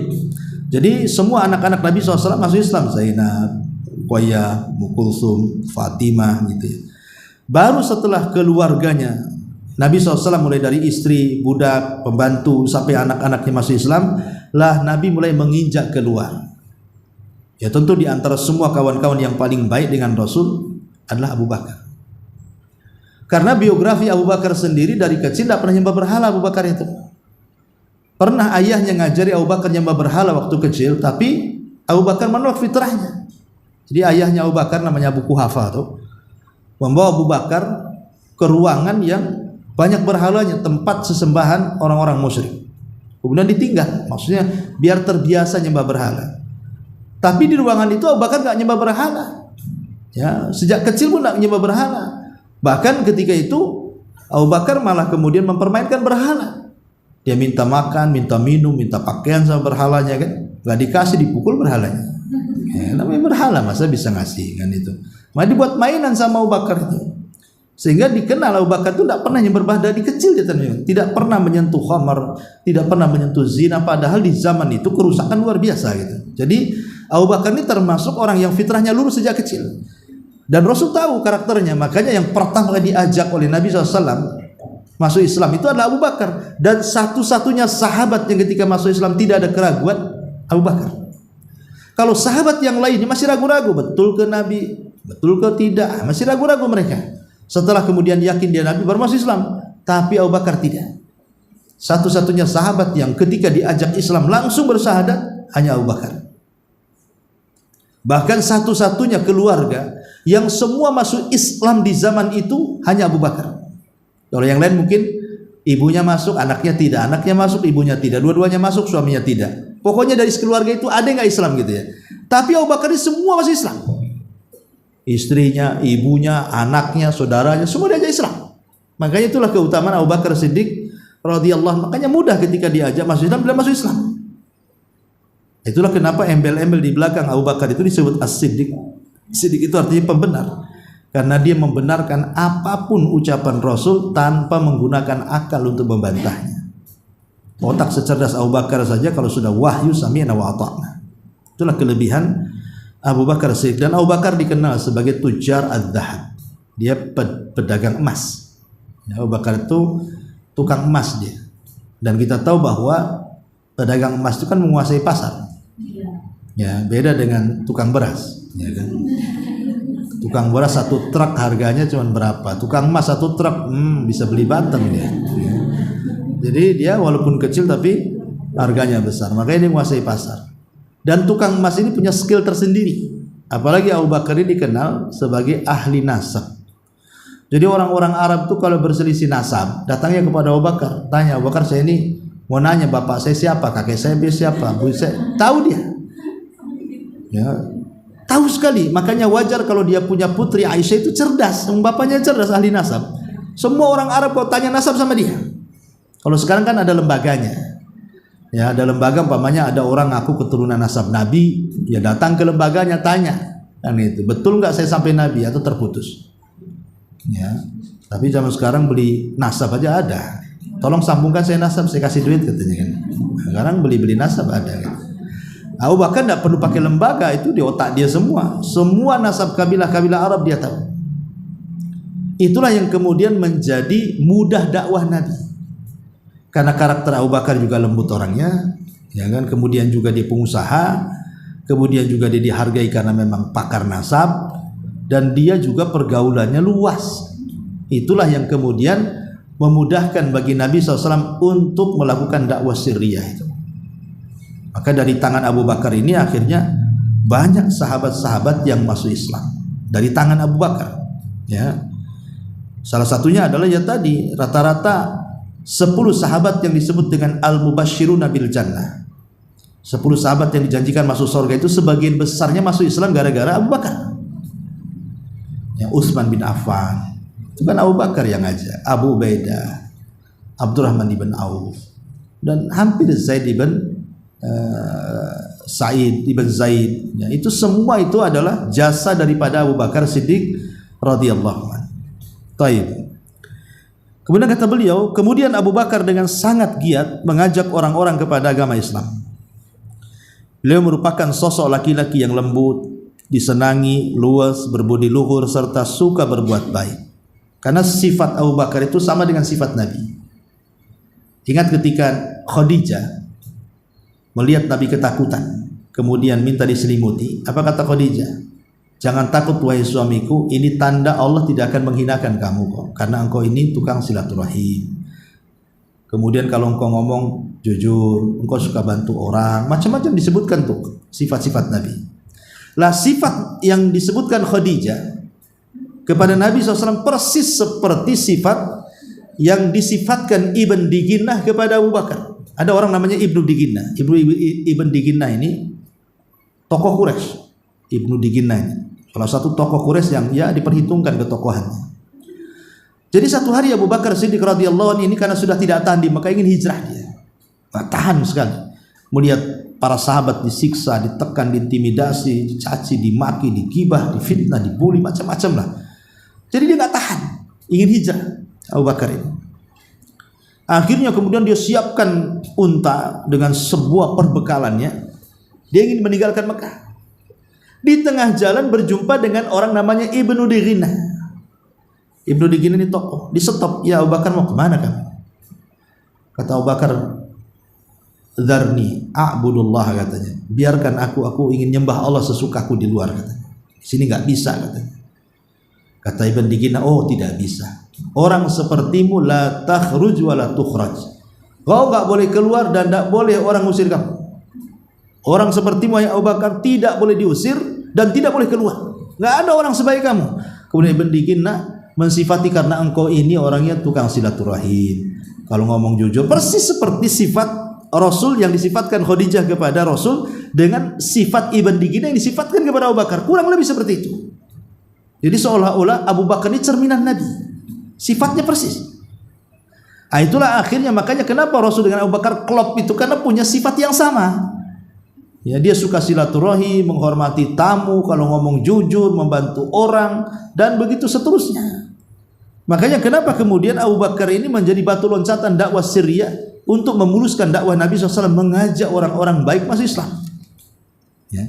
Jadi semua anak-anak Nabi SAW masuk Islam. Zainab, Ruqayyah, Ummu Kulsum, Fatimah gitu. Baru setelah keluarganya Nabi SAW mulai dari istri, budak, pembantu sampai anak-anaknya masuk Islam, lah Nabi mulai menginjak keluar. Ya tentu di antara semua kawan-kawan yang paling baik dengan Rasul adalah Abu Bakar. Karena biografi Abu Bakar sendiri dari kecil tidak pernah nyembah berhala. Abu Bakar itu pernah ayahnya ngajari Abu Bakar nyembah berhala waktu kecil, tapi Abu Bakar menolak fitrahnya. Jadi ayahnya Abu Bakar namanya Abu Quhafa tuh membawa Abu Bakar ke ruangan yang banyak berhalanya, tempat sesembahan orang-orang musyrik. Kemudian ditinggal, maksudnya biar terbiasa nyembah berhala. Tapi di ruangan itu Abu Bakar nggak nyembah berhala. Ya, sejak kecil pun nggak nyembah berhala. Bahkan ketika itu Abu Bakar malah kemudian mempermainkan berhala. Dia minta makan, minta minum, minta pakaian sama berhalanya kan, nggak dikasih, dipukul berhalanya. Ya, namanya berhala masa bisa ngasih kan itu. Malah dibuat mainan sama Abu Bakar itu. Sehingga dikenal Abu Bakar itu tidak pernah nyembah berhala dari kecil, tidak pernah menyentuh khamar, tidak pernah menyentuh zina. Padahal di zaman itu kerusakan luar biasa gitu. Jadi Abu Bakar ini termasuk orang yang fitrahnya lurus sejak kecil. Dan Rasul tahu karakternya, makanya yang pertama kali diajak oleh Nabi SAW masuk Islam itu adalah Abu Bakar. Dan satu-satunya sahabat yang ketika masuk Islam tidak ada keraguan, Abu Bakar. Kalau sahabat yang lainnya masih ragu-ragu, betul ke Nabi, betul ke tidak, masih ragu-ragu mereka. Setelah kemudian yakin dia Nabi baru masuk Islam. Tapi Abu Bakar tidak. Satu-satunya sahabat yang ketika diajak Islam langsung bersyahadat hanya Abu Bakar. Bahkan satu-satunya keluarga yang semua masuk Islam di zaman itu hanya Abu Bakar. Kalau yang lain mungkin ibunya masuk, anaknya tidak, anaknya masuk, ibunya tidak, dua-duanya masuk, suaminya tidak. Pokoknya dari keluarga itu ada yang nggak Islam gitu ya. Tapi Abu Bakar ini semua masuk Islam. Istrinya, ibunya, anaknya, saudaranya, semua diajak Islam. Makanya itulah keutamaan Abu Bakar Siddiq radhiyallahu. Makanya mudah ketika diajak masuk Islam, bila masuk Islam. Itulah kenapa embel-embel di belakang Abu Bakar itu disebut As-Siddiq. Siddiq itu artinya pembenar. Karena dia membenarkan apapun ucapan Rasul tanpa menggunakan akal untuk membantahnya. Otak secerdas Abu Bakar saja kalau sudah wahyu sami'na wa ata'na. Itulah kelebihan Abu Bakar Siddiq. Dan Abu Bakar dikenal sebagai tujar ad-dhahab. Dia pedagang emas. Ya, Abu Bakar itu tukang emas dia. Dan kita tahu bahwa pedagang emas itu kan menguasai pasar. Ya, beda dengan tukang beras, ya kan? Tukang beras satu truk harganya cuma berapa? Tukang emas satu truk bisa beli Banten dia. Ya. Jadi dia walaupun kecil tapi harganya besar. Makanya dia menguasai pasar. Dan tukang emas ini punya skill tersendiri. Apalagi Abu Bakar ini dikenal sebagai ahli nasab. Jadi orang-orang Arab itu kalau berselisih nasab, datangnya kepada Abu Bakar, tanya, Abu Bakar, saya ini mau nanya bapak saya siapa, kakek saya siapa, bu saya, tahu dia. Ya, tahu sekali. Makanya wajar kalau dia punya putri Aisyah itu cerdas, bapaknya cerdas, ahli nasab. Semua orang Arab kalau tanya nasab sama dia. Kalau sekarang kan ada lembaganya. Ya, ada lembaga umpamanya ada orang ngaku keturunan nasab Nabi, ya datang ke lembaganya tanya, kan itu. Betul nggak saya sampai Nabi atau terputus? Ya. Tapi zaman sekarang beli nasab aja ada. Tolong sambungkan saya nasab, saya kasih duit katanya kan. Sekarang beli nasab ada kan. Abu Bakar tidak perlu pakai lembaga, itu di otak dia semua. Semua nasab kabilah-kabilah Arab dia tahu. Itulah yang kemudian menjadi mudah dakwah Nabi. Karena karakter Abu Bakar juga lembut orangnya, ya kan? Kemudian juga dia pengusaha, kemudian juga dia dihargai karena memang pakar nasab, dan dia juga pergaulannya luas. Itulah yang kemudian memudahkan bagi Nabi SAW untuk melakukan dakwah sirriyah itu. Maka dari tangan Abu Bakar ini akhirnya banyak sahabat-sahabat yang masuk Islam dari tangan Abu Bakar. Ya, salah satunya adalah ya tadi rata-rata 10 sahabat yang disebut dengan al-mubasysyiruna bil jannah. 10 sahabat yang dijanjikan masuk surga itu sebagian besarnya masuk Islam gara-gara Abu Bakar. Ya, Utsman bin Affan itu kan Abu Bakar yang ngajak, Abu Ubaidah, Abdurrahman ibn Auf, dan hampir Zaid ibn Sa'id ibn Zaid, ya, itu semua itu adalah jasa daripada Abu Bakar Siddiq radhiyallahu anhu. Taib. Kemudian kata beliau, kemudian Abu Bakar dengan sangat giat mengajak orang-orang kepada agama Islam. Beliau merupakan sosok laki-laki yang lembut, disenangi, luas, berbudi luhur, serta suka berbuat baik. Karena sifat Abu Bakar itu sama dengan sifat Nabi. Ingat ketika Khadijah melihat Nabi ketakutan, kemudian minta diselimuti, apa kata Khadijah? Jangan takut wahai suamiku, ini tanda Allah tidak akan menghinakan kamu kok, karena engkau ini tukang silaturahim. Kemudian kalau engkau ngomong jujur, engkau suka bantu orang, macam-macam disebutkan tuh sifat-sifat Nabi. Lah sifat yang disebutkan Khadijah kepada Nabi SAW persis seperti sifat yang disifatkan Ibn Diginnah kepada Abu Bakar. Ada orang namanya Ibnu Diginnah. Ibn Diginnah ini tokoh Quraisy. Ibnu Diginnah ini salah satu tokoh Quraisy yang ya diperhitungkan ketokohannya. Jadi satu hari Abu Bakar Siddiq radhiyallahu anhu ini karena sudah tidak tahan di Mekah, ingin hijrah dia. Nggak tahan sekali melihat para sahabat disiksa, ditekan, diintimidasi, dicaci, dimaki, digibah, difitnah, dibully, macam-macam lah. Jadi dia nggak tahan, ingin hijrah Abu Bakar ini. Akhirnya kemudian dia siapkan unta dengan sebuah perbekalannya. Dia ingin meninggalkan Mekah. Di tengah jalan berjumpa dengan orang namanya Ibnu Diginnah. Ibnu Diginnah ini tokoh. Di stop, ya Abu Bakar mau kemana kan? Kata Abu Bakar, "Dzarni a'budullah," katanya. Biarkan aku ingin nyembah Allah sesukaku di luar, katanya. Di sini nggak bisa, katanya. Kata Ibnu Diginnah, oh tidak bisa. Orang sepertimu la takhruj wa la tukhraj. Kau enggak boleh keluar dan enggak boleh orang usir kamu. Orang sepertimu ya Abu Bakar tidak boleh diusir dan tidak boleh keluar. Enggak ada orang sebaik kamu. Kemudian Ibn Diginnah mensifati karena engkau ini orangnya tukang silaturahim. Kalau ngomong jujur persis seperti sifat Rasul yang disifatkan Khadijah kepada Rasul dengan sifat Ibn Diginnah yang disifatkan kepada Abu Bakar. Kurang lebih seperti itu. Jadi seolah-olah Abu Bakar ini cerminan Nabi. Sifatnya persis. Nah, itulah akhirnya makanya kenapa Rasul dengan Abu Bakar klop itu, karena punya sifat yang sama. Ya, dia suka silaturahim, menghormati tamu, kalau ngomong jujur, membantu orang, dan begitu seterusnya. Makanya kenapa kemudian Abu Bakar ini menjadi batu loncatan dakwah sirriyah untuk memuluskan dakwah Nabi SAW, mengajak orang-orang baik masuk Islam. Ya.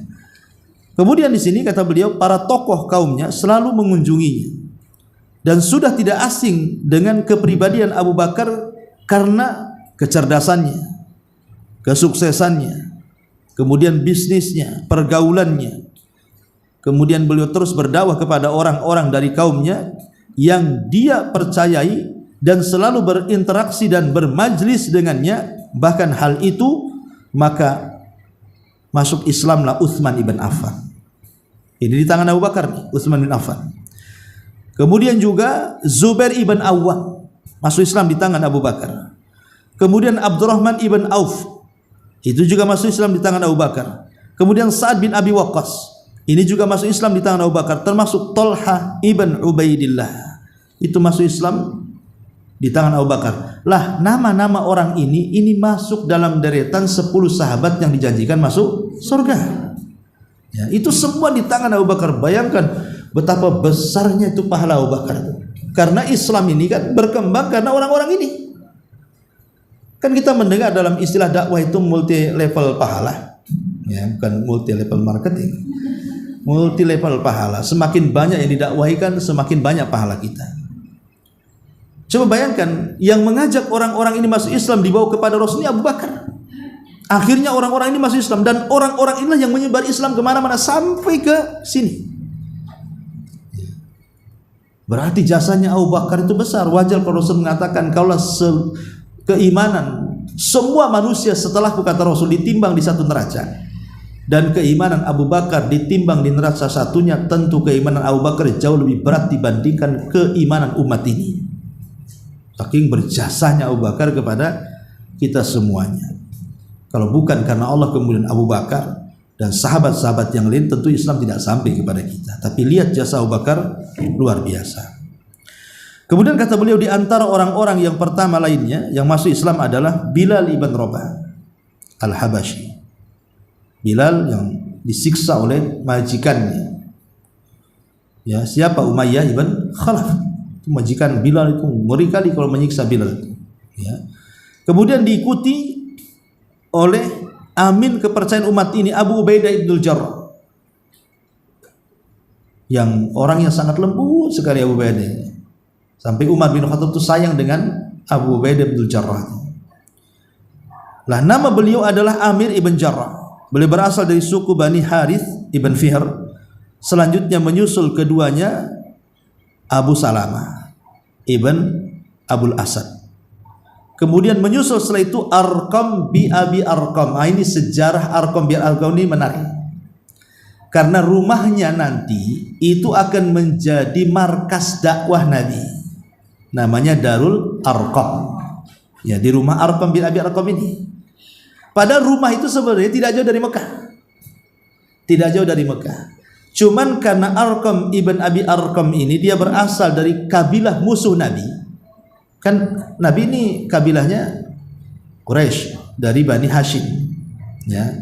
Kemudian di sini kata beliau, para tokoh kaumnya selalu mengunjunginya. Dan sudah tidak asing dengan kepribadian Abu Bakar karena kecerdasannya, kesuksesannya, kemudian bisnisnya, pergaulannya. Kemudian beliau terus berdakwah kepada orang-orang dari kaumnya yang dia percayai dan selalu berinteraksi dan bermajlis dengannya. Bahkan hal itu maka masuk Islamlah Utsman ibn Affan. Ini di tangan Abu Bakar nih, Utsman bin Affan. Kemudian juga Zubair ibn Awwam masuk Islam di tangan Abu Bakar. Kemudian Abdurrahman ibn Auf itu juga masuk Islam di tangan Abu Bakar. Kemudian Sa'ad bin Abi Waqqas ini juga masuk Islam di tangan Abu Bakar. Termasuk Talha ibn Ubaidillah itu masuk Islam di tangan Abu Bakar. Lah nama-nama orang ini masuk dalam deretan 10 sahabat yang dijanjikan masuk surga. Ya, itu semua di tangan Abu Bakar. Bayangkan betapa besarnya itu pahala Abu Bakar. Karena Islam ini kan berkembang karena orang-orang ini. Kan kita mendengar dalam istilah dakwah itu multi level pahala. ya, bukan multi level marketing, multi level pahala. Semakin banyak yang didakwahikan, semakin banyak pahala kita. Coba bayangkan, yang mengajak orang-orang ini masuk Islam dibawa kepada Rasulnya Abu Bakar. Akhirnya orang-orang ini masuk Islam, dan orang-orang inilah yang menyebar Islam kemana-mana sampai ke sini. Berarti jasanya Abu Bakar itu besar. Wajar kalau Rasul mengatakan, kalau keimanan semua manusia setelahku, kata Rasul, ditimbang di satu neraca, dan keimanan Abu Bakar ditimbang di neraca satunya, tentu keimanan Abu Bakar jauh lebih berat dibandingkan keimanan umat ini. Saking berjasanya Abu Bakar kepada kita semuanya. Kalau bukan karena Allah, kemudian Abu Bakar dan sahabat-sahabat yang lain, tentu Islam tidak sampai kepada kita. Tapi lihat jasa Abu Bakar luar biasa. Kemudian kata beliau, di antara orang-orang yang pertama lainnya yang masuk Islam adalah Bilal ibn Rabah Al-Habashi. Bilal yang disiksa oleh majikannya. Ya, siapa? Umayyah ibn Khalaf. Majikan Bilal itu ngeri kali kalau menyiksa Bilal. Ya. Kemudian diikuti oleh amin kepercayaan umat ini, Abu Ubaidah ibn Jarrah, yang orang yang sangat lembut sekali Abu Ubaidah, sampai Umar bin Khattab itu sayang dengan Abu Ubaidah ibn Jarrah. Lah, nama beliau adalah Amir ibn Jarrah. Beliau berasal dari suku Bani Harith ibn Fihr. Selanjutnya menyusul keduanya Abu Salamah ibn Abul Asad. Kemudian menyusul setelah itu Arqam bi Abi Arqam. Ini sejarah Arqam bi Arqam ini menarik, karena rumahnya nanti itu akan menjadi markas dakwah Nabi, namanya Darul Arqam. Ya, di rumah Arqam bin Abi Arqam ini. Padahal rumah itu sebenarnya tidak jauh dari Mekah, tidak jauh dari Mekah. Cuman karena Arqam ibn Abi Arqam ini dia berasal dari kabilah musuh Nabi. Kan Nabi ini kabilahnya Quraisy, dari Bani Hashim. Ya.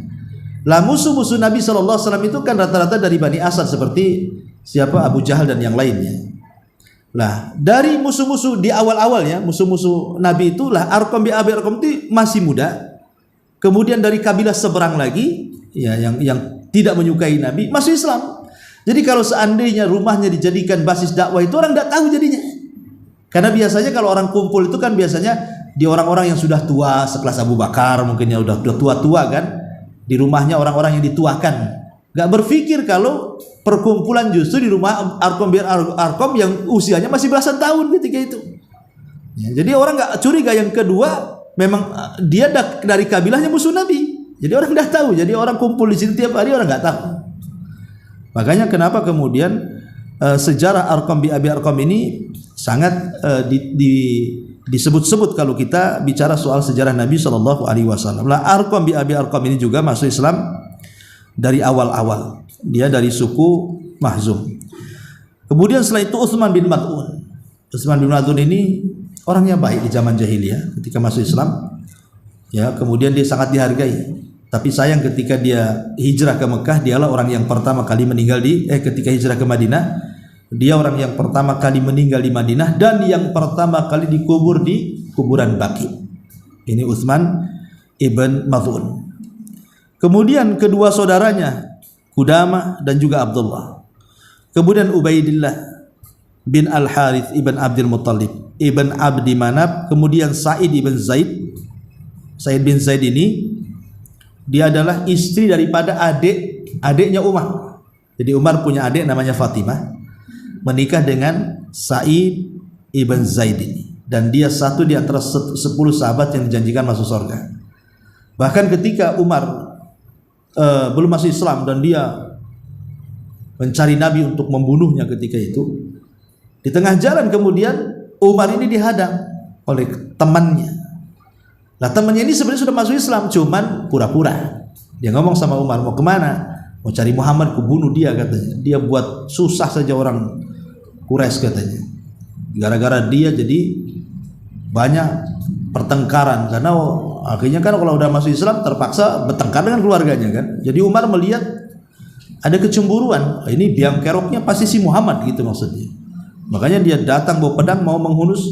Lah, musuh-musuh Nabi SAW itu kan rata-rata dari Bani Asad, seperti siapa? Abu Jahal dan yang lainnya. Lah, dari musuh-musuh di awal-awalnya, musuh-musuh Nabi itulah Arqam bin Abi Arqam itu masih muda. Kemudian dari kabilah seberang lagi, ya, yang tidak menyukai Nabi, masuk Islam. Jadi kalau seandainya rumahnya dijadikan basis dakwah, itu orang tidak tahu jadinya. Karena biasanya kalau orang kumpul itu kan biasanya di orang-orang yang sudah tua, sekelas Abu Bakar mungkin, ya udah tua-tua kan, di rumahnya orang-orang yang dituakan. Gak berpikir kalau perkumpulan justru di rumah Arqam bin Arqam yang usianya masih belasan tahun ketika itu. Ya, jadi orang gak curiga. Yang kedua, memang dia dari kabilahnya musuh Nabi. Jadi orang dah tahu. Jadi orang kumpul di situ tiap hari, orang gak tahu. Makanya kenapa kemudian sejarah Arqam bin Abi Arqam ini sangat disebut-sebut kalau kita bicara soal sejarah Nabi SAW. Lah, Arqam bin Abi Arqam ini juga masuk Islam dari awal-awal. Dia dari suku Mahzum. Kemudian setelah itu Utsman bin Mad'un. Utsman bin Mad'un ini orangnya baik di zaman jahiliyah ketika masuk Islam. Ya, kemudian dia sangat dihargai. Tapi sayang ketika dia hijrah ke Mekah, dialah orang yang pertama kali meninggal ketika hijrah ke Madinah, dia orang yang pertama kali meninggal di Madinah dan yang pertama kali dikubur di kuburan Baqi. Ini Utsman ibn Mad'un. Kemudian kedua saudaranya Qudamah dan juga Abdullah. Kemudian Ubaidillah bin Al-Harith ibn Abdul Muttalib ibn Abdi Manaf. Kemudian Sa'id ibn Zaid. Sa'id bin Zaid ini dia adalah istri daripada adiknya Umar. Jadi Umar punya adik namanya Fatimah, menikah dengan Sa'id ibn Zaid ini, dan dia satu di antara 10 sahabat yang dijanjikan masuk surga. Bahkan ketika Umar belum masuk Islam dan dia mencari Nabi untuk membunuhnya ketika itu, di tengah jalan kemudian Umar ini dihadang oleh temannya. Nah, temannya ini sebenarnya sudah masuk Islam, cuman pura-pura. Dia ngomong sama Umar, mau kemana? Mau cari Muhammad, kubunuh dia katanya. Dia buat susah saja orang Quraisy katanya. Gara-gara dia jadi banyak pertengkaran, karena akhirnya kan kalau udah masuk Islam terpaksa bertengkar dengan keluarganya kan. Jadi Umar melihat ada kecemburuan, ini biang keroknya pasti si Muhammad gitu maksudnya. Makanya dia datang bawa pedang mau menghunus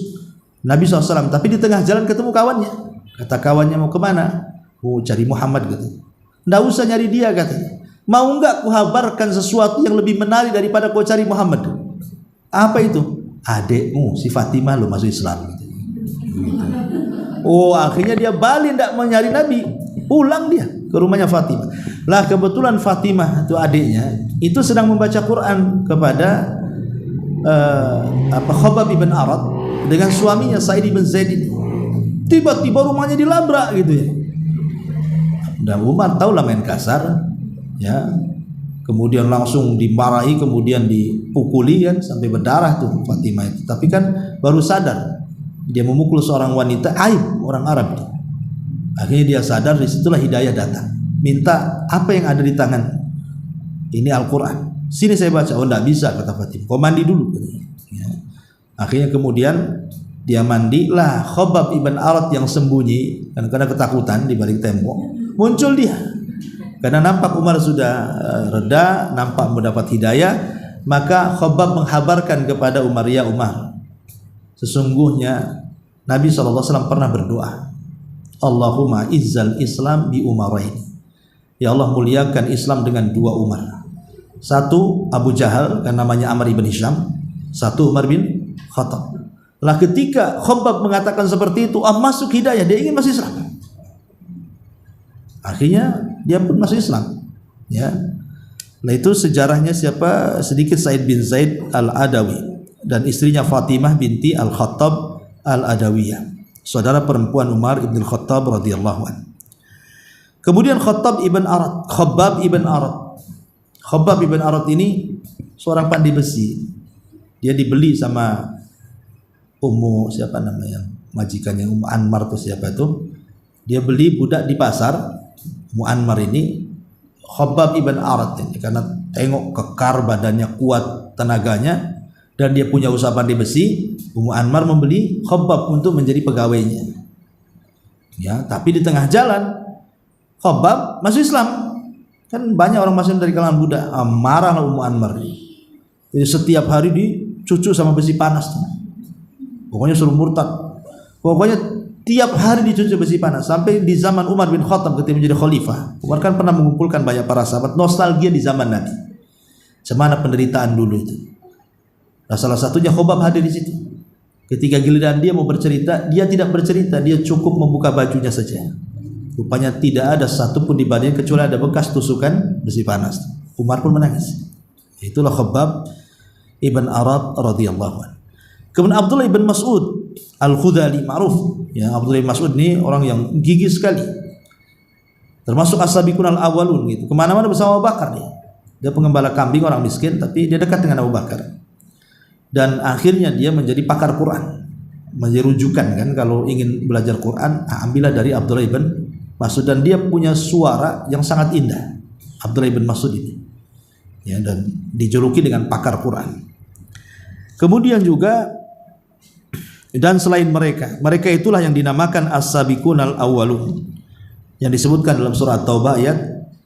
Nabi SAW. Tapi di tengah jalan ketemu kawannya. Kata kawannya, mau kemana? Mau cari Muhammad gitu. Nggak usah nyari dia katanya. Mau nggak kuhabarkan sesuatu yang lebih menarik daripada kau cari Muhammad? Apa itu? Adekmu si Fatimah lo masuk Islam. Oh, akhirnya dia balik tidak mau nyari Nabi, pulang dia ke rumahnya Fatimah. Lah kebetulan Fatimah itu adiknya itu sedang membaca Quran kepada Khabbab ibn Arat dengan suaminya Sa'id ibn Zaid. Tiba-tiba rumahnya dilabrak gitu ya. Dan Umar tahulah main kasar, ya. Kemudian langsung dimarahi, kemudian dipukuli kan sampai berdarah tuh Fatimah itu. Tapi kan baru sadar dia memukul seorang wanita, aib orang Arab itu. Akhirnya dia sadar, disitulah hidayah datang. Minta apa yang ada di tangan. Ini Al-Quran. Sini saya baca. Oh enggak bisa kata Fatimah. Kau mandi dulu. Ya. Akhirnya kemudian dia mandi lah. Khabbab ibn Arat yang sembunyi karena ketakutan di balik tembok, muncul dia. Karena nampak Umar sudah reda, nampak mendapat hidayah, maka Khabbab menghabarkan kepada Umar, ya Umar, sesungguhnya Nabi SAW pernah berdoa, Allahumma izzal Islam bi Umarain. Ya Allah, muliakan Islam dengan dua Umar. Satu Abu Jahal, kan namanya Amr ibn Hisham. Satu Umar bin Khattab. Lah ketika Khabbab mengatakan seperti itu, masuk hidayah, dia ingin masuk Islam. Akhirnya dia pun masuk Islam, ya. Nah itu sejarahnya siapa? Sedikit Said bin Zaid al-Adawi dan istrinya Fatimah binti al-Khattab al-Adawiyah, saudara perempuan Umar ibn al-Khattab radhiyallahu anhu. Kemudian Khabbab ibn Arat ini seorang pandai besi. Dia dibeli sama Ummu siapa namanya, majikannya Ummu Anmar atau siapa itu. Dia beli budak di pasar. Mu'anmar ini Khabbab ibn Arat ini karena tengok kekar, badannya kuat, tenaganya, dan dia punya usaha pandai besi. Mu'anmar membeli Khabbab untuk menjadi pegawainya. Ya, tapi di tengah jalan Khabbab masuk Islam. Kan banyak orang masuk dari kalangan budak. Marahlah Mu'anmar. Jadi setiap hari dicucuk sama besi panas. Pokoknya suruh murtad. Pokoknya tiap hari dicuci besi panas sampai di zaman Umar bin Khattab ketika menjadi khalifah. Umar kan pernah mengumpulkan banyak para sahabat, nostalgia di zaman Nabi. Semana penderitaan dulu itu. Nah, salah satunya Khabbab hadir di situ. Ketika giliran dia mau bercerita, dia tidak bercerita, dia cukup membuka bajunya saja. Rupanya tidak ada satupun di badannya kecuali ada bekas tusukan besi panas. Umar pun menangis. Itulah Khabbab ibn Arat radhiyallahu anhu. Kemudian Abdullah ibn Mas'ud Al-Khudali, ma'ruf. Ya, Abdullah bin Mas'ud ini orang yang gigih sekali. Termasuk as-sabiqun al-awwalun gitu. Kemana-mana bersama Abu Bakar nih. Dia pengembala kambing, orang miskin, tapi dia dekat dengan Abu Bakar. Dan akhirnya dia menjadi pakar Quran. Menjadi rujukan kan kalau ingin belajar Quran, ambillah dari Abdullah bin Mas'ud, dan dia punya suara yang sangat indah. Abdullah bin Mas'ud ini. Ya, dan dijuluki dengan pakar Quran. Kemudian juga dan selain mereka itulah yang dinamakan as-sabiqun al-awwalun yang disebutkan dalam surah Taubah ayat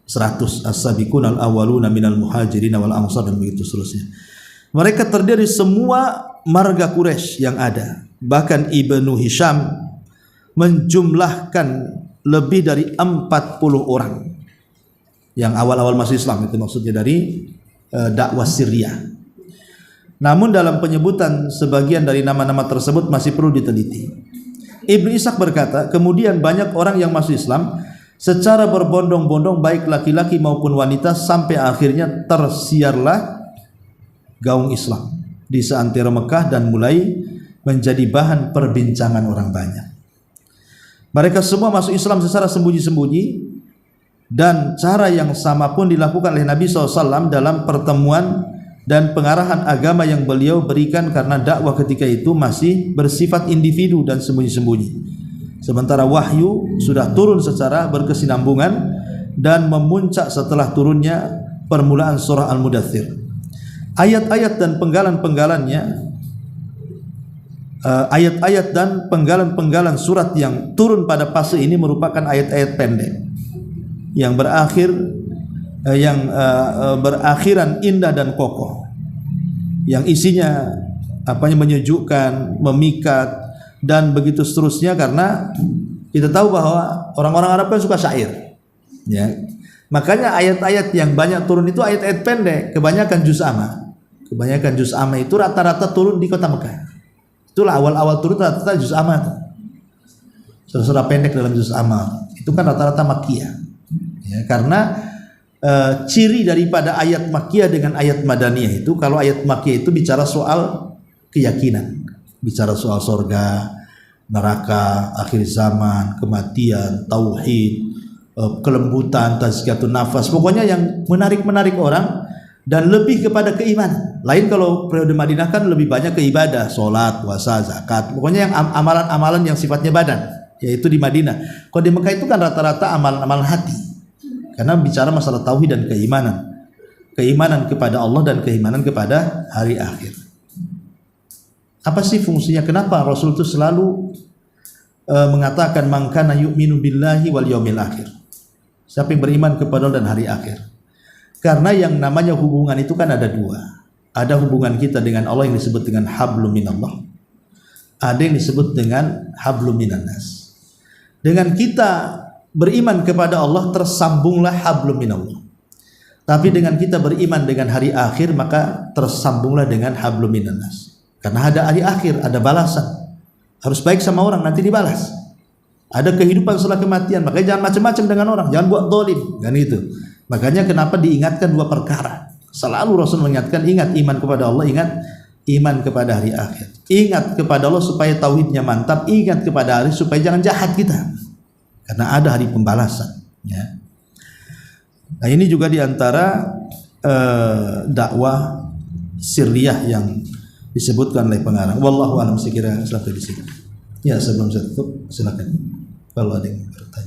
100, as-sabiqun al-awwaluna minal muhajirin wal ansar, dan begitu seterusnya. Mereka terdiri semua marga Quraisy yang ada. Bahkan Ibnu Hisham menjumlahkan lebih dari 40 orang yang awal-awal masuk Islam, itu maksudnya dari dakwah Syriah. Namun dalam penyebutan sebagian dari nama-nama tersebut masih perlu diteliti. Ibnu Ishaq berkata, kemudian banyak orang yang masuk Islam secara berbondong-bondong, baik laki-laki maupun wanita, sampai akhirnya tersiarlah gaung Islam di seantero Mekah dan mulai menjadi bahan perbincangan orang banyak. Mereka semua masuk Islam secara sembunyi-sembunyi, dan cara yang sama pun dilakukan oleh Nabi SAW dalam pertemuan dan pengarahan agama yang beliau berikan, karena dakwah ketika itu masih bersifat individu dan sembunyi-sembunyi. Sementara wahyu sudah turun secara berkesinambungan dan memuncak setelah turunnya permulaan surah Al-Mudaththir. Ayat-ayat dan penggalan-penggalannya, ayat-ayat dan penggalan-penggalan surat yang turun pada fase ini merupakan ayat-ayat pendek yang berakhiran indah dan kokoh, yang isinya menyejukkan, memikat, dan begitu seterusnya. Karena kita tahu bahwa orang-orang Arab kan suka syair, ya. Makanya ayat-ayat yang banyak turun itu ayat-ayat pendek, kebanyakan juz amma. Kebanyakan juz amma itu rata-rata turun di kota Mekah. Itulah awal-awal turun rata-rata juz amma itu. Surah-surah pendek dalam juz amma itu kan rata-rata makkiyah. Ya, karena ciri daripada ayat makkiyah dengan ayat madaniyah itu, kalau ayat makkiyah itu bicara soal keyakinan, bicara soal surga, neraka, akhir zaman, kematian, tauhid, kelembutan, tazkiyatun nafas, pokoknya yang menarik orang dan lebih kepada keimanan. Lain kalau periode Madinah kan lebih banyak ke ibadah, sholat, puasa, zakat, pokoknya yang amalan-amalan yang sifatnya badan, yaitu di Madinah. Kalau di Mekah itu kan rata-rata amalan-amalan hati, karena bicara masalah tauhid dan keimanan kepada Allah dan keimanan kepada hari akhir. Apa sih fungsinya? Kenapa Rasul itu selalu mengatakan man kana yu'minu billahi wal yaumil akhir? Siapa yang beriman kepada Allah dan hari akhir? Karena yang namanya hubungan itu kan ada dua. Ada hubungan kita dengan Allah yang disebut dengan hablum minallah. Ada yang disebut dengan hablum minannas. Dengan kita beriman kepada Allah tersambunglah hablum minallah. Tapi dengan kita beriman dengan hari akhir maka tersambunglah dengan hablum minannas. Karena ada hari akhir, ada balasan. Harus baik sama orang, nanti dibalas. Ada kehidupan setelah kematian, makanya jangan macam-macam dengan orang, jangan buat zalim, kan itu. Makanya kenapa diingatkan dua perkara. Selalu Rasul mengingatkan, ingat iman kepada Allah, ingat iman kepada hari akhir. Ingat kepada Allah supaya tauhidnya mantap, ingat kepada hari supaya jangan jahat kita. Karena ada hari pembalasan, ya. Nah, ini juga diantara dakwah sirriyah yang disebutkan oleh pengarang. Wallahu a'lam, sekira sampai di sini. Ya, sebelum saya tutup silakan kalau ada yang bertanya.